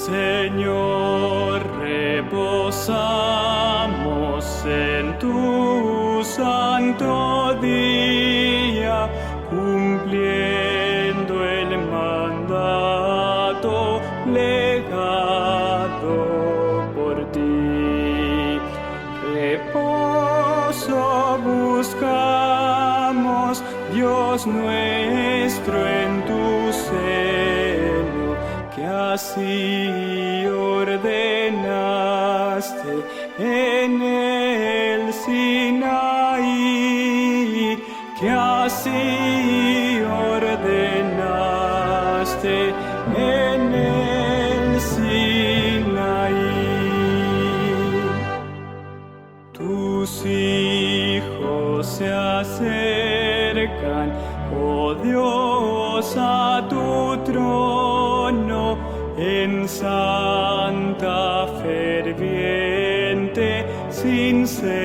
Señor, reposamos en tu santo día, cumpliendo el mandato legado por ti. Reposo buscamos, Dios nuestro, en tu seno, que así ordenaste en el Sinaí, que así ordenaste en el Sinaí. Tus hijos se acercan, oh Dios, a tu trono, en santa, ferviente, sincera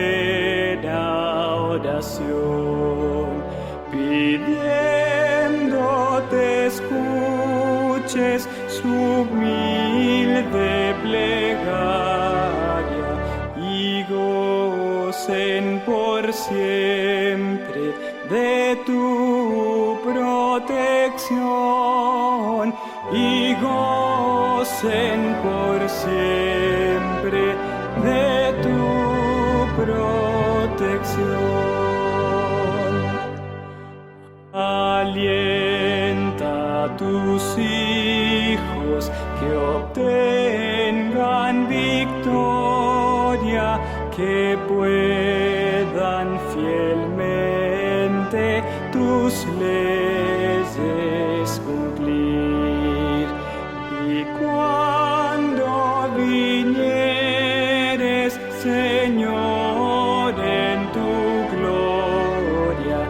oración, pidiéndote escuches su humilde plegaria y gocen por siempre de tu protección, y gocen por siempre de tu protección. Alienta a tus hijos que obtengan victoria, que puedan fielmente tus leyes cumplir. Y cuando vinieres, Señor, en tu gloria,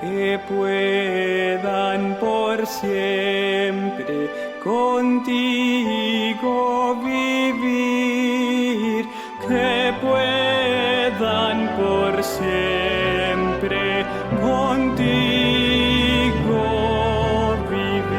que puedan por siempre contigo vivir, que puedan por siempre contigo vivir.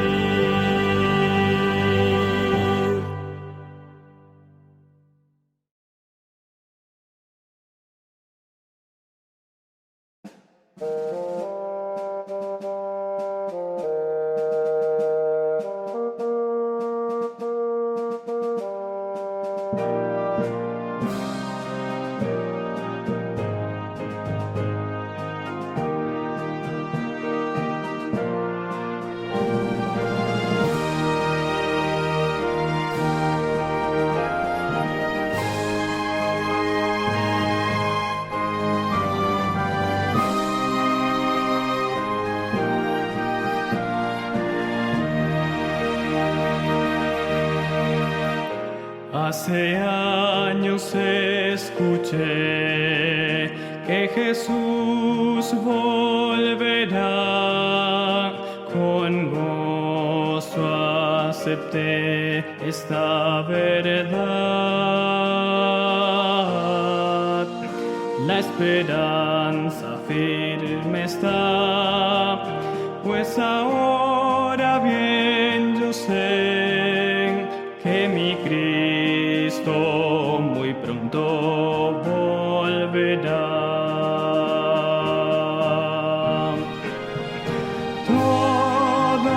Hace años escuché que Jesús volverá, con gozo acepté esta verdad. La esperanza firme está, pues ahora bien yo sé que mi Cristo muy pronto volverá. Todo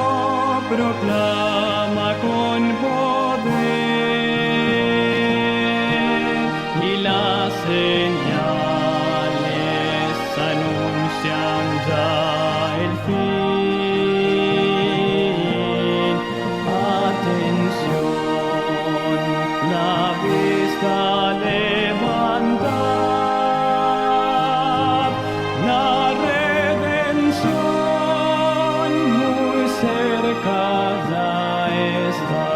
proclama con poder y las señales anuncian ya el fin. Atención, la vista levantad, la redención muy cerca ya está.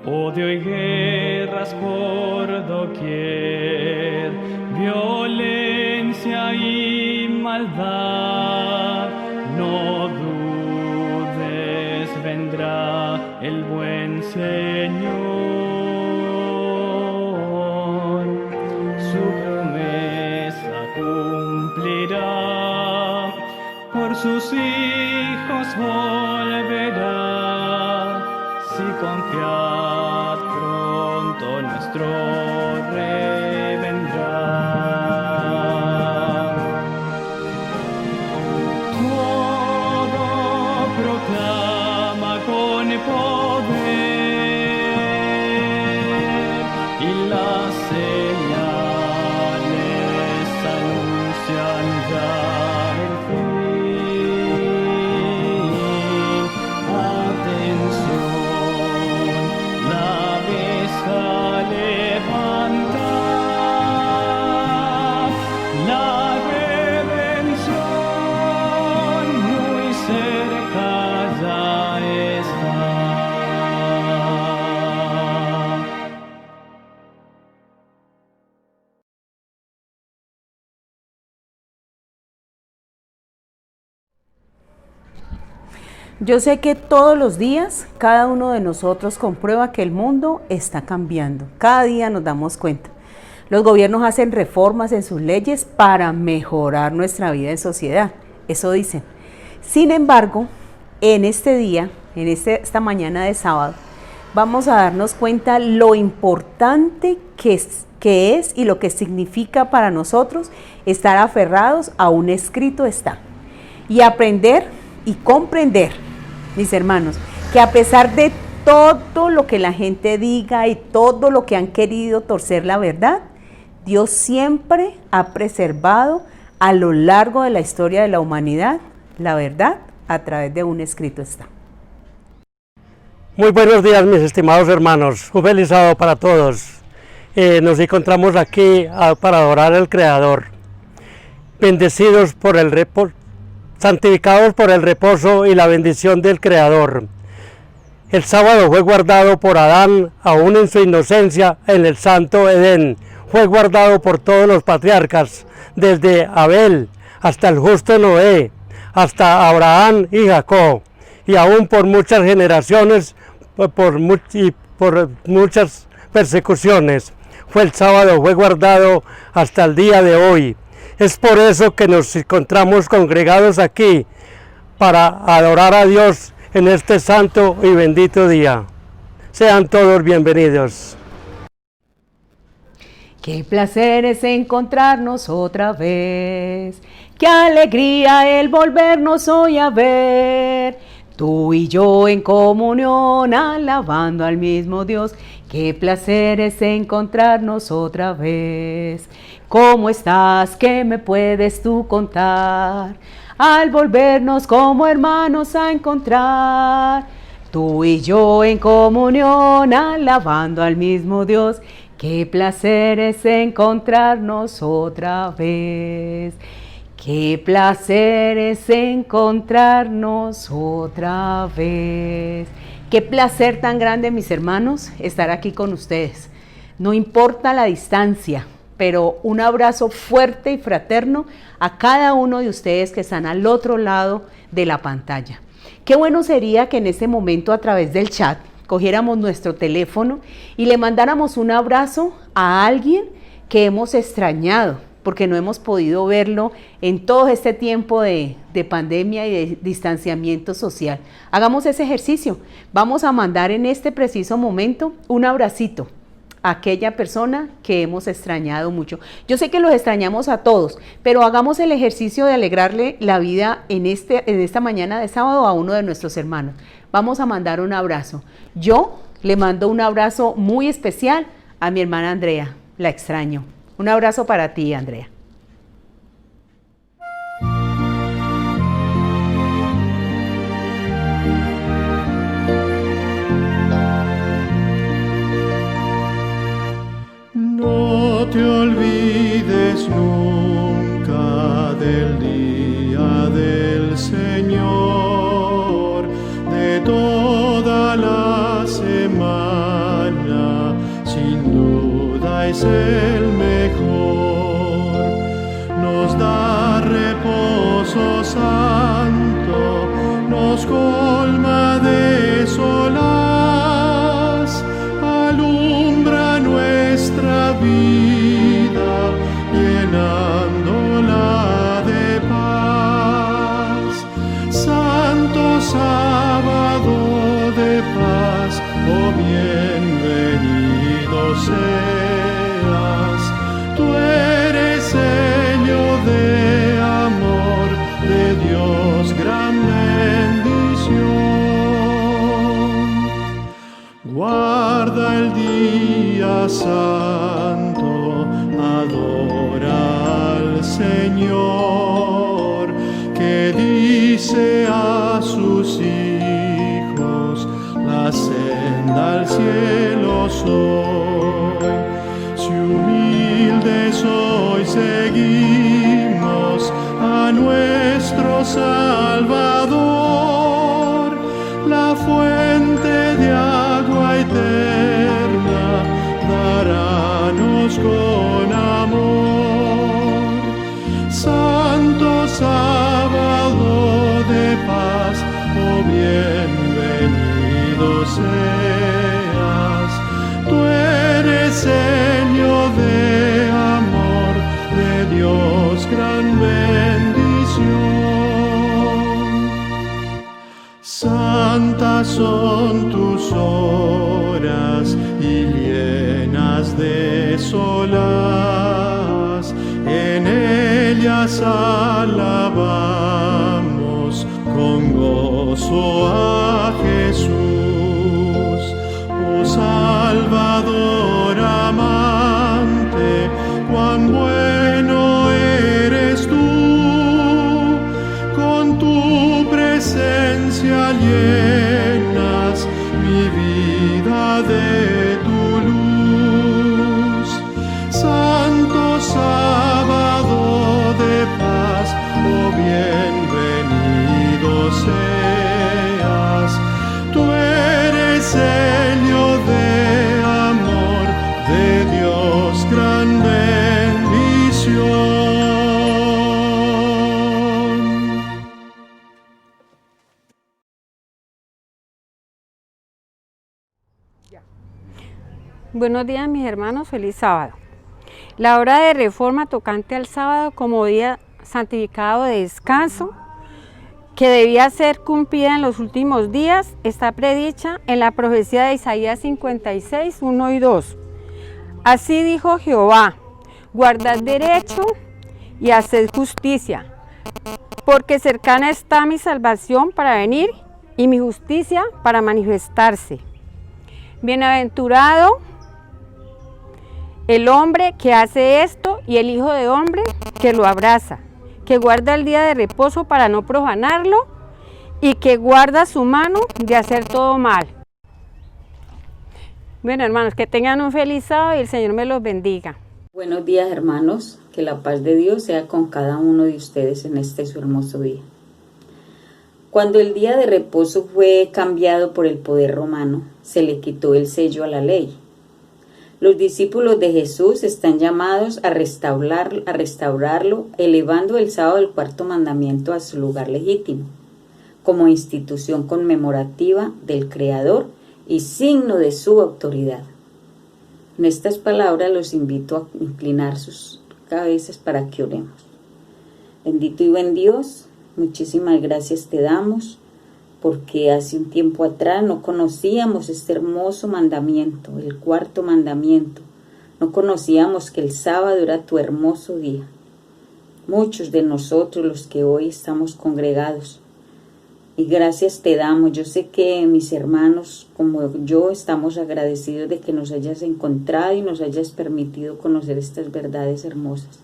Odio y guerras por doquier, violencia y maldad, no dudes, vendrá el buen Señor, su promesa cumplirá, por sus hijos volverá. confiad, pronto nuestro Rey vendrá. Todo proclama con poder y las señales anuncian ya el fin. Atención, la bestia levanta, la redención muy cerca ya está. Yo sé que todos los días cada uno de nosotros comprueba que el mundo está cambiando. Cada día nos damos cuenta. Los gobiernos hacen reformas en sus leyes para mejorar nuestra vida en sociedad. Eso dicen. Sin embargo, en este día, esta mañana de sábado, vamos a darnos cuenta lo importante que es y lo que significa para nosotros estar aferrados a un escrito está. Y aprender y comprender, mis hermanos, que a pesar de todo lo que la gente diga y todo lo que han querido torcer la verdad, Dios siempre ha preservado a lo largo de la historia de la humanidad la verdad a través de un escrito está. Muy buenos días, mis estimados hermanos. Un feliz sábado para todos. Nos encontramos aquí para adorar al Creador. Bendecidos por el santificados por el reposo y la bendición del Creador. El sábado fue guardado por Adán, aún en su inocencia, en el santo Edén. Fue guardado por todos los patriarcas, desde Abel hasta el justo Noé, hasta Abraham y Jacob, y aún por muchas generaciones, por muchas persecuciones. El sábado fue guardado hasta el día de hoy. Es por eso que nos encontramos congregados aquí para adorar a Dios en este santo y bendito día. Sean todos bienvenidos. Qué placer es encontrarnos otra vez, qué alegría el volvernos hoy a ver, tú y yo en comunión alabando al mismo Dios. Qué placer es encontrarnos otra vez. ¿Cómo estás? ¿Qué me puedes tú contar? Al volvernos como hermanos a encontrar, tú y yo en comunión alabando al mismo Dios. Qué placer es encontrarnos otra vez. Qué placer es encontrarnos otra vez. Qué placer tan grande, mis hermanos, estar aquí con ustedes. No importa la distancia, pero un abrazo fuerte y fraterno a cada uno de ustedes que están al otro lado de la pantalla. Qué bueno sería que en este momento a través del chat cogiéramos nuestro teléfono y le mandáramos un abrazo a alguien que hemos extrañado, porque no hemos podido verlo en todo este tiempo de pandemia y de distanciamiento social. Hagamos ese ejercicio. Vamos a mandar en este preciso momento un abracito a aquella persona que hemos extrañado mucho. Yo sé que los extrañamos a todos, pero hagamos el ejercicio de alegrarle la vida en esta mañana de sábado a uno de nuestros hermanos. Vamos a mandar un abrazo. Yo le mando un abrazo muy especial a mi hermana Andrea. La extraño. Un abrazo para ti, Andrea. No te olvides nunca del día del Señor, de toda la semana, sin duda es el mejor. Nos da reposo santo, nos colma de solaz, alumbra nuestra vida, llenándola de paz. Santo sábado de paz, oh bienvenido seas. Tú eres sello de amor de Dios, gran bendición. Guarda el día santo, adora al Señor, que dice a sus hijos, la senda al cielo soy. Si humildes hoy seguimos a nuestro Salvador, la fuente de agua eterna darános con amor. Santo sábado de paz, oh bienvenido seas. Tú eres sello de amor de Dios, gran bendición. Santas son tus horas y llenas de solas, en ellas alabamos con gozo a Jesús. Oh Salvador amante, cuán bueno eres tú, con tu presencia llenas mi vida de tu luz. Santo sábado de paz, oh bienvenido seas. Tú eres sello de amor de Dios, gran bendición. Buenos días mis hermanos, feliz sábado. La hora de reforma tocante al sábado como día santificado de descanso, que debía ser cumplida en los últimos días, está predicha en la profecía de Isaías 56, 1 y 2. Así dijo Jehová: guardad derecho y haced justicia, porque cercana está mi salvación para venir y mi justicia para manifestarse. Bienaventurado el hombre que hace esto y el hijo de hombre que lo abraza, que guarda el día de reposo para no profanarlo y que guarda su mano de hacer todo mal. Bueno, hermanos, que tengan un feliz sábado y el Señor me los bendiga. Buenos días, hermanos, que la paz de Dios sea con cada uno de ustedes en este su hermoso día. Cuando el día de reposo fue cambiado por el poder romano, se le quitó el sello a la ley. Los discípulos de Jesús están llamados a restaurarlo, elevando el sábado del cuarto mandamiento a su lugar legítimo, como institución conmemorativa del Creador y signo de su autoridad. En estas palabras los invito a inclinar sus cabezas para que oremos. Bendito y buen Dios, muchísimas gracias te damos, porque hace un tiempo atrás no conocíamos este hermoso mandamiento, el cuarto mandamiento. No conocíamos que el sábado era tu hermoso día. Muchos de nosotros, los que hoy estamos congregados, y gracias te damos. Yo sé que mis hermanos, como yo, estamos agradecidos de que nos hayas encontrado y nos hayas permitido conocer estas verdades hermosas.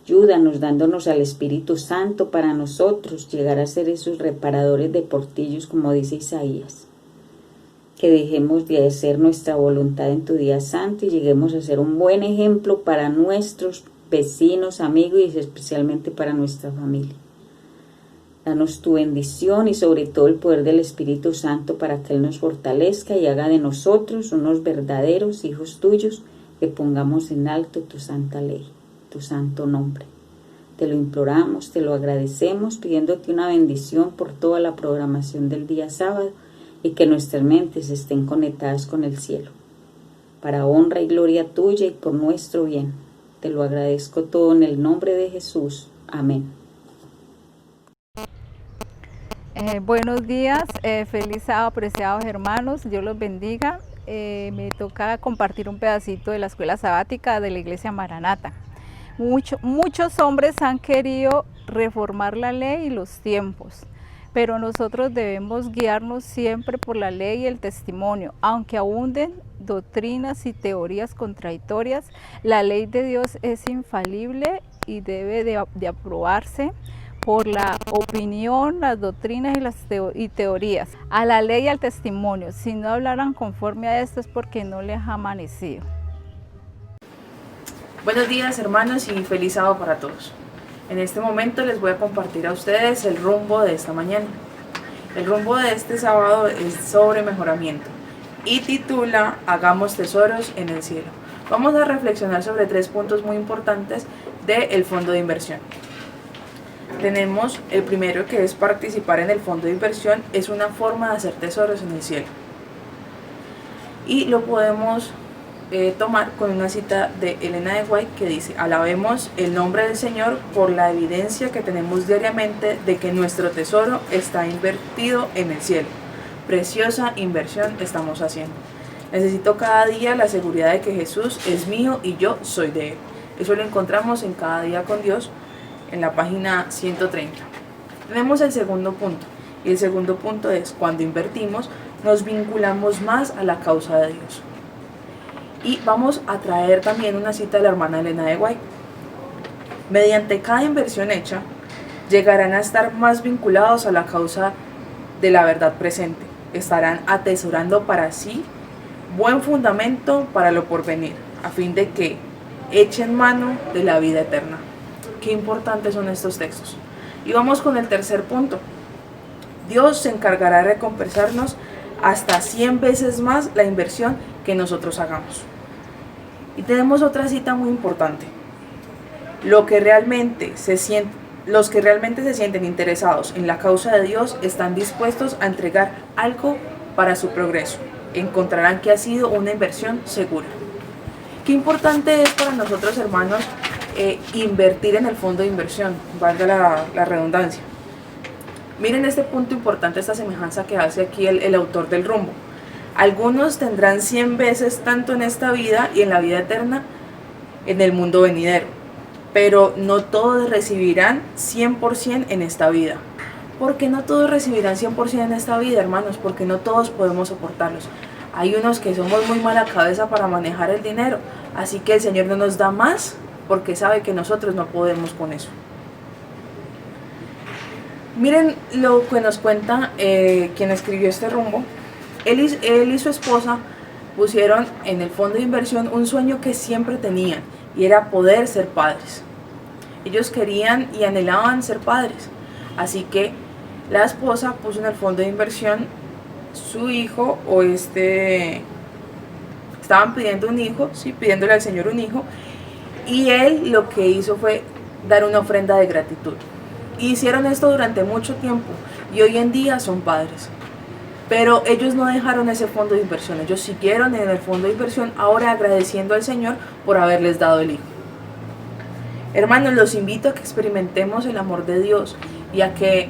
Ayúdanos dándonos al Espíritu Santo para nosotros llegar a ser esos reparadores de portillos, como dice Isaías. Que dejemos de hacer nuestra voluntad en tu día santo y lleguemos a ser un buen ejemplo para nuestros vecinos, amigos y especialmente para nuestra familia. Danos tu bendición y sobre todo el poder del Espíritu Santo para que Él nos fortalezca y haga de nosotros unos verdaderos hijos tuyos, que pongamos en alto tu santa ley, tu santo nombre. Te lo imploramos, te lo agradecemos, pidiéndote una bendición por toda la programación del día sábado y que nuestras mentes estén conectadas con el cielo. Para honra y gloria tuya y por nuestro bien. Te lo agradezco todo en el nombre de Jesús. Amén. Buenos días, feliz sábado, apreciados hermanos, Dios los bendiga. Me toca compartir un pedacito de la escuela sabática de la iglesia Maranata. Muchos hombres han querido reformar la ley y los tiempos, pero nosotros debemos guiarnos siempre por la ley y el testimonio. Aunque abunden doctrinas y teorías contradictorias, la ley de Dios es infalible y debe de aprobarse por la opinión, las doctrinas y teorías, a la ley y al testimonio. Si no hablaran conforme a esto es porque no les ha amanecido. Buenos días hermanos y feliz sábado para todos. En este momento les voy a compartir a ustedes el rumbo de esta mañana. El rumbo de este sábado es sobre mejoramiento y titula Hagamos tesoros en el cielo. Vamos a reflexionar sobre 3 puntos muy importantes del fondo de inversión. Tenemos el primero, que es participar en el fondo de inversión, es una forma de hacer tesoros en el cielo. Y lo podemos tomar con una cita de Elena de White que dice: alabemos el nombre del Señor por la evidencia que tenemos diariamente de que nuestro tesoro está invertido en el cielo. Preciosa inversión estamos haciendo. Necesito cada día la seguridad de que Jesús es mío y yo soy de Él. Eso lo encontramos en Cada Día con Dios, en la página 130. Tenemos el segundo punto, y el segundo punto es: cuando invertimos, nos vinculamos más a la causa de Dios. Y vamos a traer también una cita de la hermana Elena de White. Mediante cada inversión hecha, llegarán a estar más vinculados a la causa de la verdad presente. Estarán atesorando para sí buen fundamento para lo porvenir, a fin de que echen mano de la vida eterna. Qué importantes son estos textos. Y vamos con el tercer punto. Dios se encargará de recompensarnos hasta 100 veces más la inversión que nosotros hagamos. Y tenemos otra cita muy importante. Los que realmente se sienten interesados en la causa de Dios están dispuestos a entregar algo para su progreso. Encontrarán que ha sido una inversión segura. Qué importante es para nosotros, hermanos, invertir en el fondo de inversión, valga la redundancia. Miren este punto importante, esta semejanza que hace aquí el autor del rumbo. Algunos tendrán 100 veces tanto en esta vida y en la vida eterna en el mundo venidero, pero no todos recibirán 100% en esta vida. ¿Por qué no todos recibirán 100% en esta vida, hermanos? Porque no todos podemos soportarlos. Hay unos que somos muy mala cabeza para manejar el dinero, así que el Señor no nos da más porque sabe que nosotros no podemos con eso. Miren lo que nos cuenta quien escribió este rumbo. Él y su esposa pusieron en el fondo de inversión un sueño que siempre tenían, y era poder ser padres. Ellos querían y anhelaban ser padres, así que la esposa puso en el fondo de inversión su hijo, estaban pidiendo un hijo, sí, pidiéndole al Señor un hijo, y él lo que hizo fue dar una ofrenda de gratitud. Hicieron esto durante mucho tiempo y hoy en día son padres. Pero ellos no dejaron ese fondo de inversión, ellos siguieron en el fondo de inversión, ahora agradeciendo al Señor por haberles dado el hijo. Hermanos, los invito a que experimentemos el amor de Dios y a que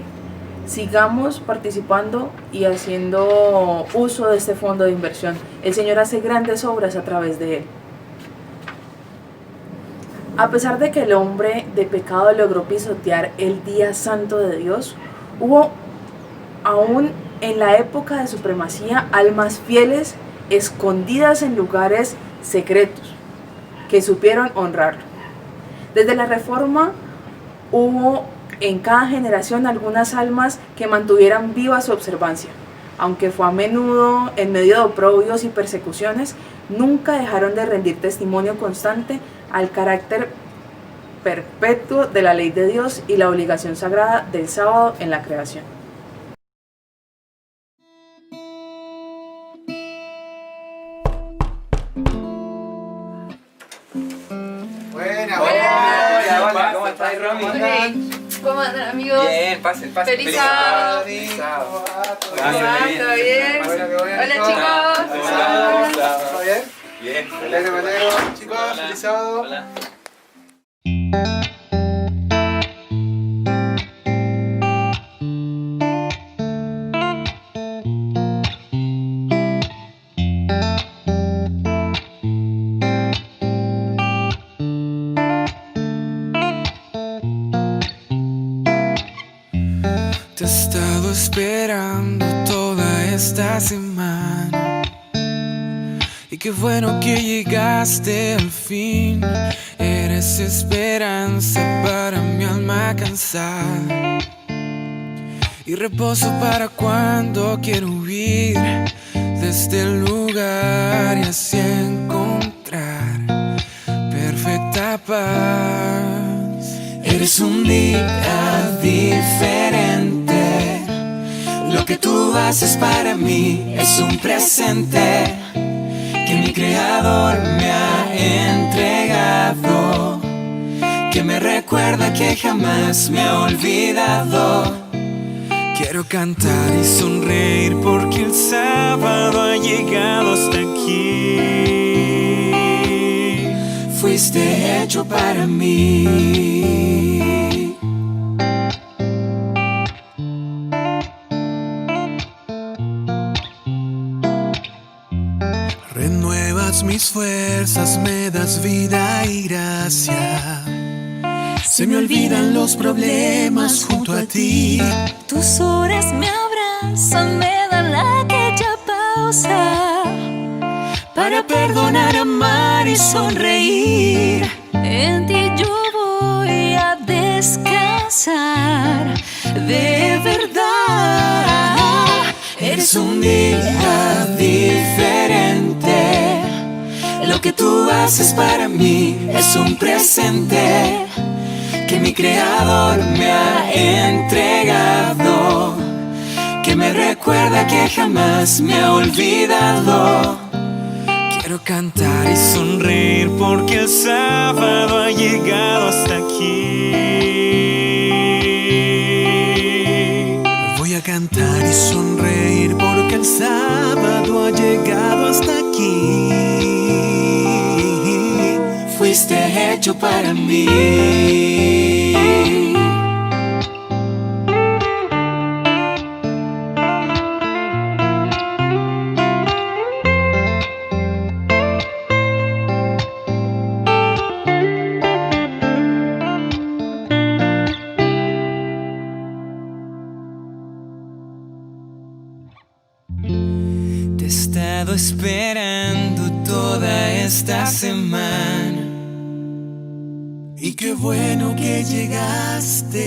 sigamos participando y haciendo uso de este fondo de inversión. El Señor hace grandes obras a través de él. A pesar de que el hombre de pecado logró pisotear el día santo de Dios, hubo aún en la época de supremacía almas fieles escondidas en lugares secretos que supieron honrarlo. Desde la Reforma hubo en cada generación algunas almas que mantuvieran viva su observancia. Aunque fue a menudo en medio de oprobios y persecuciones, nunca dejaron de rendir testimonio constante al carácter perpetuo de la ley de Dios y la obligación sagrada del sábado en la creación. Hola, ¿cómo estás, Romy? ¿Cómo andan, amigos? Bien, pasen. Feliz sábado. ¿Todo bien? Hola, chicos. ¿Todo bien? Bien. Me alegro, chicos. Feliz sábado. Hola. esta semana. Y qué bueno que llegaste al fin. Eres esperanza para mi alma cansada y reposo para cuando quiero huir de este lugar y así encontrar perfecta paz. Eres un día diferente. Lo que tú haces para mí es un presente que mi Creador me ha entregado, que me recuerda que jamás me ha olvidado. Quiero cantar y sonreír porque el sábado ha llegado hasta aquí. Fuiste hecho para mí. Renuevas mis fuerzas, me das vida y gracia. Se me olvidan los problemas junto a ti. Tus horas me abrazan, me dan aquella pausa para perdonar, amar y sonreír. En ti yo voy a descansar, de verdad. Eres un día diferente. Lo que tú haces para mí es un presente que mi Creador me ha entregado, que me recuerda que jamás me ha olvidado. Quiero cantar y sonreír porque el sábado ha llegado hasta aquí. Voy a cantar y sonreír porque el sábado ha llegado hasta aquí. Fuiste hecho para mí. Te he estado esperando toda esta semana. Y qué bueno que llegaste.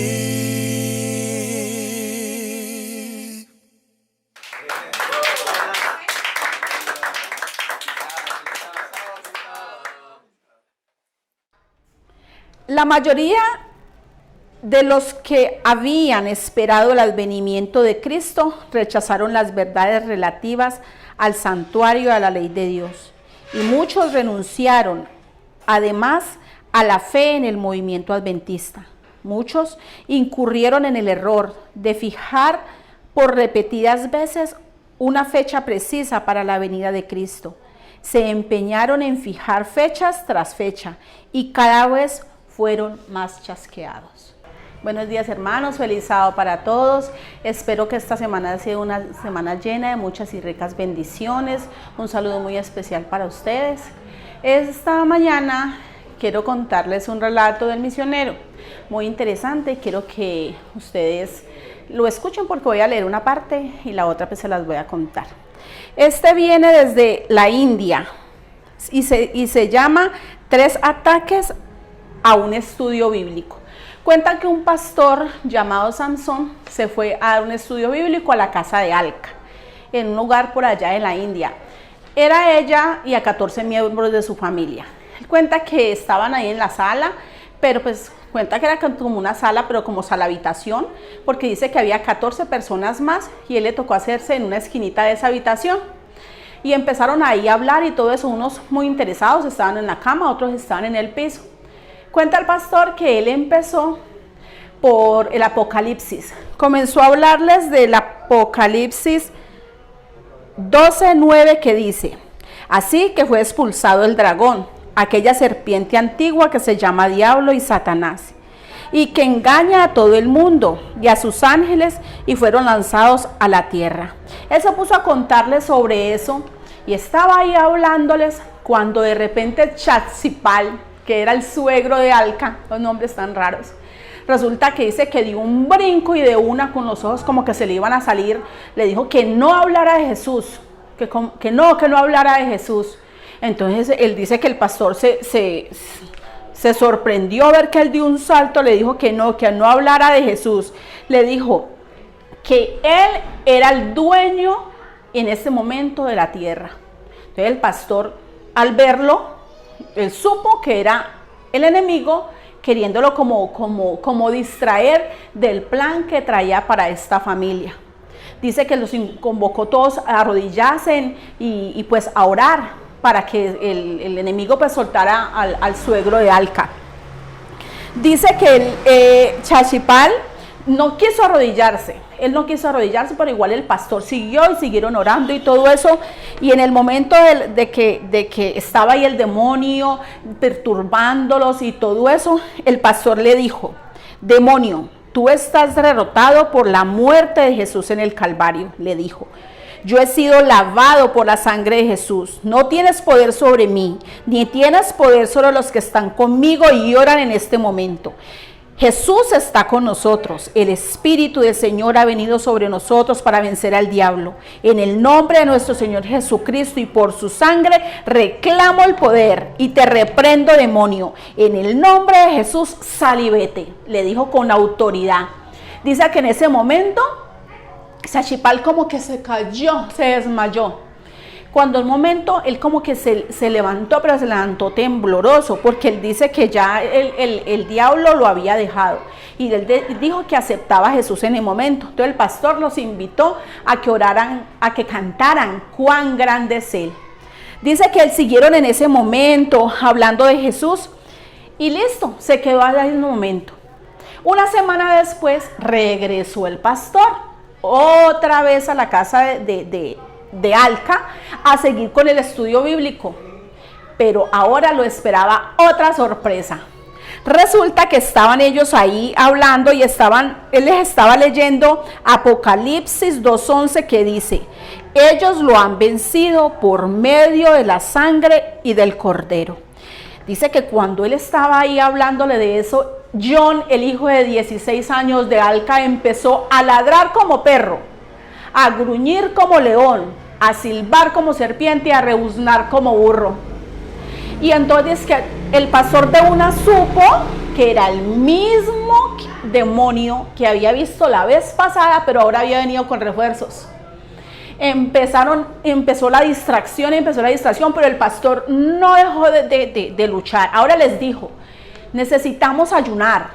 La mayoría de los que habían esperado el advenimiento de Cristo rechazaron las verdades relativas al santuario y a la ley de Dios. Y muchos renunciaron, además, a la fe en el movimiento adventista. Muchos incurrieron en el error de fijar por repetidas veces una fecha precisa para la venida de Cristo. Se empeñaron en fijar fechas tras fecha y cada vez fueron más chasqueados. Buenos días, hermanos, feliz sábado para todos. Espero que esta semana sea una semana llena de muchas y ricas bendiciones. Un saludo muy especial para ustedes. Esta mañana quiero contarles un relato del misionero muy interesante. Quiero que ustedes lo escuchen porque voy a leer una parte y la otra pues se las voy a contar. Este viene desde la India y se llama 3 ataques a un estudio bíblico. Cuentan que un pastor llamado Samson se fue a dar un estudio bíblico a la casa de Alca, en un lugar por allá en la India. Era ella y a 14 miembros de su familia. Él cuenta que estaban ahí en la sala, pero pues cuenta que era como una sala, pero como sala habitación, porque dice que había 14 personas más y él le tocó hacerse en una esquinita de esa habitación. Y empezaron ahí a hablar y todo eso, unos muy interesados estaban en la cama, otros estaban en el piso. Cuenta el pastor que él empezó por el Apocalipsis. Comenzó a hablarles del Apocalipsis 12:9 que dice: así que fue expulsado el dragón, aquella serpiente antigua que se llama Diablo y Satanás, y que engaña a todo el mundo y a sus ángeles, y fueron lanzados a la tierra. Él se puso a contarles sobre eso y estaba ahí hablándoles cuando de repente Chatzipal, que era el suegro de Alca, los nombres tan raros, Resulta que dice que dio un brinco y de una con los ojos como que se le iban a salir, le dijo que no hablara de Jesús, que no hablara de Jesús. Entonces él dice que el pastor se sorprendió a ver que él dio un salto, le dijo que no hablara de Jesús. Le dijo que él era el dueño en ese momento de la tierra. Entonces el pastor, al verlo, él supo que era el enemigo, queriéndolo como distraer del plan que traía para esta familia. Dice que los convocó todos a arrodillarse y pues a orar para que el enemigo pues soltara al suegro de Alca. Dice que Chachipal no quiso arrodillarse, pero igual el pastor siguió y siguieron orando y todo eso. Y en el momento de que estaba ahí el demonio perturbándolos y todo eso, el pastor le dijo: demonio, tú estás derrotado por la muerte de Jesús en el Calvario, le dijo. Yo he sido lavado por la sangre de Jesús. No tienes poder sobre mí, ni tienes poder sobre los que están conmigo y oran en este momento. Jesús está con nosotros. El Espíritu del Señor ha venido sobre nosotros para vencer al diablo. En el nombre de nuestro Señor Jesucristo y por su sangre reclamo el poder y te reprendo, demonio. En el nombre de Jesús, sal y vete, le dijo con autoridad. Dice que en ese momento Chachipal como que se cayó, se desmayó. Cuando el momento él como que se levantó, pero se levantó tembloroso, porque él dice que ya el diablo lo había dejado. Y él dijo que aceptaba a Jesús en el momento. Entonces el pastor los invitó a que oraran, a que cantaran cuán grande es Él. Dice que siguieron en ese momento hablando de Jesús y listo, se quedó ahí en un momento. Una semana después regresó el pastor otra vez a la casa de Alca a seguir con el estudio bíblico, pero ahora lo esperaba otra sorpresa. Resulta que estaban ellos ahí hablando y él les estaba leyendo Apocalipsis 2:11, que dice: ellos lo han vencido por medio de la sangre y del Cordero. Dice que cuando él estaba ahí hablándole de eso, John, el hijo de 16 años de Alca, empezó a ladrar como perro, a gruñir como león, a silbar como serpiente y a rebuznar como burro. Y entonces que el pastor de una supo que era el mismo demonio que había visto la vez pasada, pero ahora había venido con refuerzos. Empezó la distracción, pero el pastor no dejó de luchar. Ahora les dijo: necesitamos ayunar,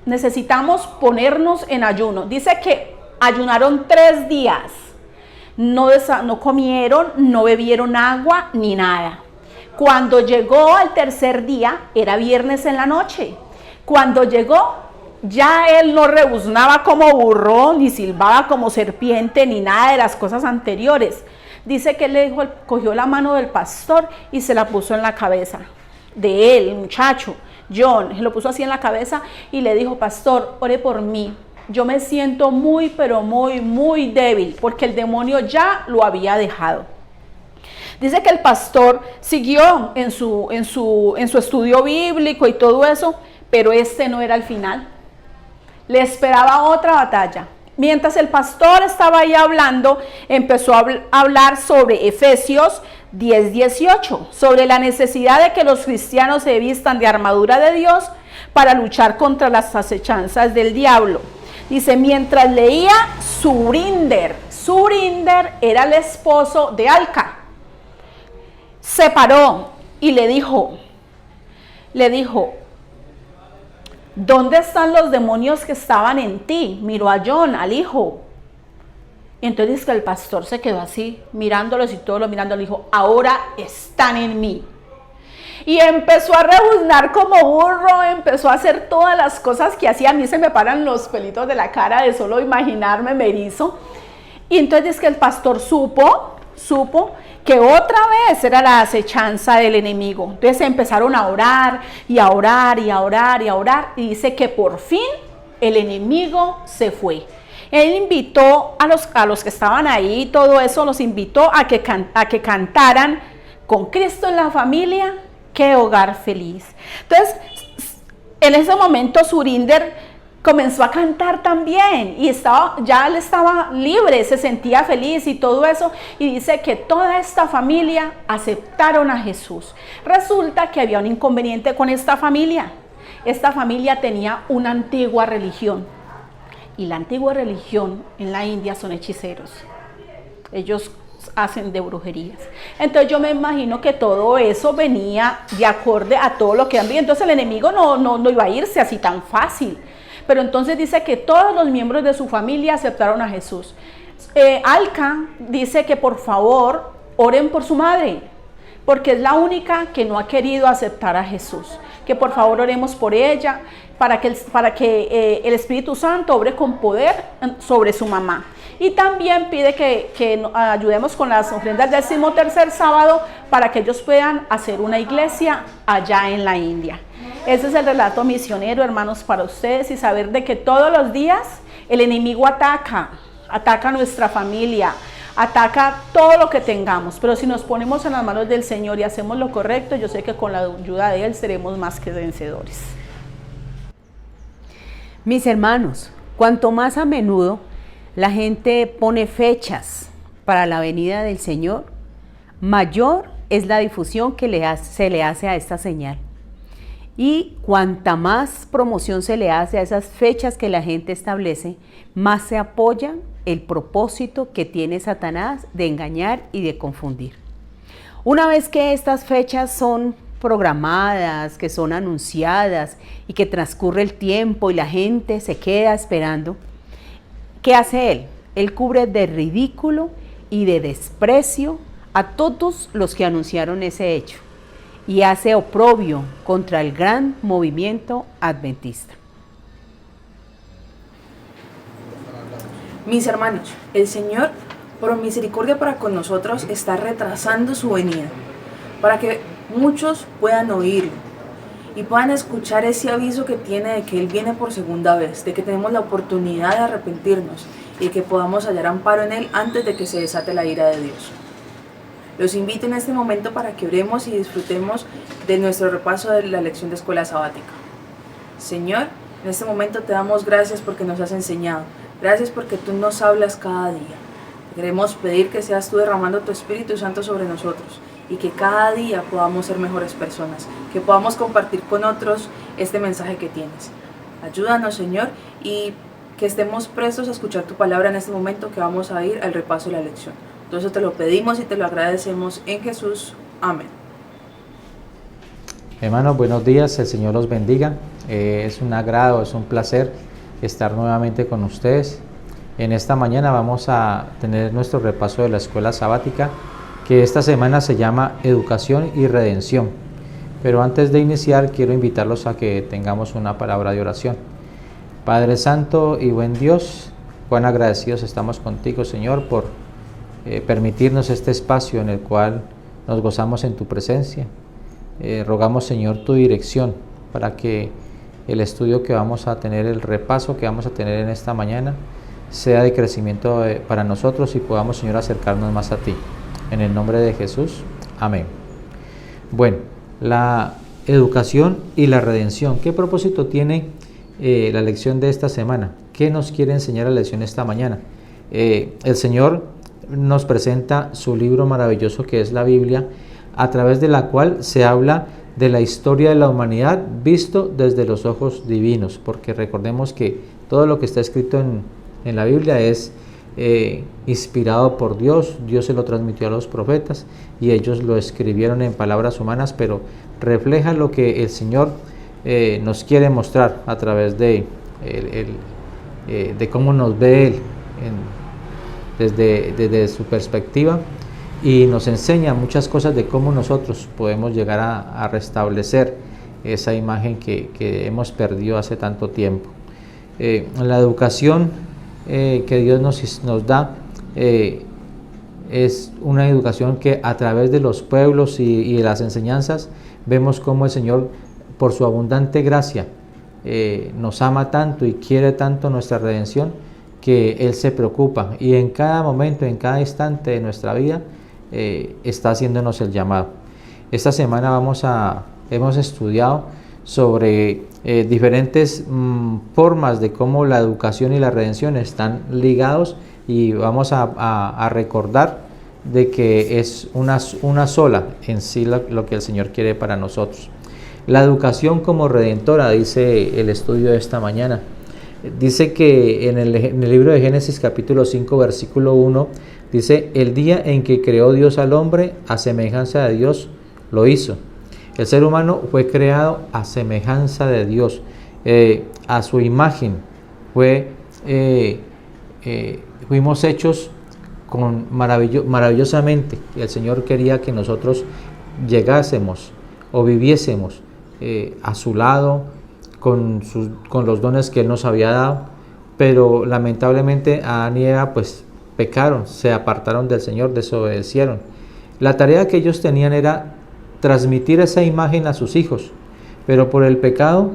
necesitamos ponernos en ayuno. Dice que ayunaron 3 días, no comieron, no bebieron agua ni nada. Cuando llegó al tercer día, era viernes en la noche, cuando llegó, ya él no rebuznaba como burro, ni silbaba como serpiente, ni nada de las cosas anteriores. Dice que él le dijo, cogió la mano del pastor y se la puso en la cabeza de él, el muchacho John, se lo puso así en la cabeza y le dijo: pastor, ore por mí, yo me siento muy, pero muy débil, porque el demonio ya lo había dejado. Dice que el pastor siguió en su estudio bíblico y todo eso, pero este no era el final. Le esperaba otra batalla. Mientras el pastor estaba ahí hablando, empezó a hablar sobre Efesios 10:18, sobre la necesidad de que los cristianos se vistan de armadura de Dios para luchar contra las acechanzas del diablo. Dice, mientras leía, Surinder era el esposo de Alca, se paró y le dijo, ¿dónde están los demonios que estaban en ti? Miró a John, al hijo. Y entonces dice que el pastor se quedó así, mirándolos y todos lo mirando, le dijo: ahora están en mí. Y empezó a rebuznar como burro, empezó a hacer todas las cosas que hacía. A mí se me paran los pelitos de la cara de solo imaginarme, me erizo. Y entonces dice que el pastor supo que otra vez era la acechanza del enemigo. Entonces empezaron a orar y a orar y a orar y a orar, y dice que por fin el enemigo se fue. Él invitó a los que estaban ahí, todo eso, los invitó a que cantaran: con Cristo en la familia, qué hogar feliz. Entonces, en ese momento Surinder comenzó a cantar también y ya él estaba libre, se sentía feliz y todo eso, y dice que toda esta familia aceptaron a Jesús. Resulta que había un inconveniente con esta familia. Esta familia tenía una antigua religión, y la antigua religión en la India son hechiceros. Ellos hacen de brujerías. Entonces yo me imagino que todo eso venía de acorde a todo lo que han vivido. Entonces el enemigo no iba a irse así tan fácil. Pero entonces dice que todos los miembros de su familia aceptaron a Jesús. Alca dice que por favor oren por su madre, porque es la única que no ha querido aceptar a Jesús. Que por favor oremos por ella, para que el Espíritu Santo obre con poder sobre su mamá. Y también pide que ayudemos con las ofrendas del 13º sábado para que ellos puedan hacer una iglesia allá en la India. Ese es el relato misionero, hermanos, para ustedes, y saber de que todos los días el enemigo ataca a nuestra familia, ataca todo lo que tengamos, pero si nos ponemos en las manos del Señor y hacemos lo correcto, yo sé que con la ayuda de Él seremos más que vencedores. Mis hermanos, cuanto más a menudo la gente pone fechas para la venida del Señor, mayor es la difusión que se le hace a esta señal. Y cuanta más promoción se le hace a esas fechas que la gente establece, más se apoya el propósito que tiene Satanás de engañar y de confundir. Una vez que estas fechas son programadas, que son anunciadas y que transcurre el tiempo y la gente se queda esperando, ¿qué hace él? Él cubre de ridículo y de desprecio a todos los que anunciaron ese hecho y hace oprobio contra el gran movimiento adventista. Mis hermanos, el Señor, por misericordia para con nosotros, está retrasando su venida, para que muchos puedan oírlo y puedan escuchar ese aviso que tiene de que Él viene por segunda vez, de que tenemos la oportunidad de arrepentirnos y que podamos hallar amparo en Él antes de que se desate la ira de Dios. Los invito en este momento para que oremos y disfrutemos de nuestro repaso de la lección de escuela sabática. Señor, en este momento te damos gracias porque nos has enseñado. Gracias porque tú nos hablas cada día. Queremos pedir que seas tú derramando tu Espíritu Santo sobre nosotros y que cada día podamos ser mejores personas, que podamos compartir con otros este mensaje que tienes. Ayúdanos, Señor, y que estemos prestos a escuchar tu palabra en este momento que vamos a ir al repaso de la lección. Entonces te lo pedimos y te lo agradecemos en Jesús. Amén. Hermanos, buenos días, el Señor los bendiga. Es un agrado, es un placer estar nuevamente con ustedes. En esta mañana vamos a tener nuestro repaso de la escuela sabática, que esta semana se llama Educación y Redención. Pero antes de iniciar, quiero invitarlos a que tengamos una palabra de oración. Padre Santo y buen Dios, cuán agradecidos estamos contigo, Señor, por permitirnos este espacio en el cual nos gozamos en tu presencia. Rogamos, Señor, tu dirección para que el estudio que vamos a tener, el repaso que vamos a tener en esta mañana, sea de crecimiento para nosotros y podamos, Señor, acercarnos más a ti. En el nombre de Jesús. Amén. Bueno, la educación y la redención. ¿Qué propósito tiene la lección de esta semana? ¿Qué nos quiere enseñar la lección esta mañana? El Señor nos presenta su libro maravilloso que es la Biblia, a través de la cual se habla de la historia de la humanidad visto desde los ojos divinos, porque recordemos que todo lo que está escrito en la Biblia es inspirado por Dios. Dios se lo transmitió a los profetas y ellos lo escribieron en palabras humanas, pero refleja lo que el Señor nos quiere mostrar a través de cómo nos ve Él desde su perspectiva, y nos enseña muchas cosas de cómo nosotros podemos llegar a restablecer esa imagen que hemos perdido hace tanto tiempo. La educación que Dios nos da es una educación que a través de los pueblos y de las enseñanzas vemos cómo el Señor, por su abundante gracia, nos ama tanto y quiere tanto nuestra redención, que Él se preocupa y en cada momento, en cada instante de nuestra vida está haciéndonos el llamado. Esta semana hemos estudiado sobre diferentes formas de cómo la educación y la redención están ligados, y vamos a recordar de que es una sola en sí lo que el Señor quiere para nosotros. La educación como redentora, dice el estudio de esta mañana. Dice que en el libro de Génesis capítulo 5 versículo 1, dice: el día en que creó Dios al hombre, a semejanza de Dios lo hizo. El ser humano fue creado a semejanza de Dios, a su imagen. Fuimos hechos maravillosamente. El Señor quería que nosotros llegásemos o viviésemos a su lado, con los dones que Él nos había dado, pero lamentablemente Adán y Eva pues pecaron, se apartaron del Señor, desobedecieron. La tarea que ellos tenían era transmitir esa imagen a sus hijos, pero por el pecado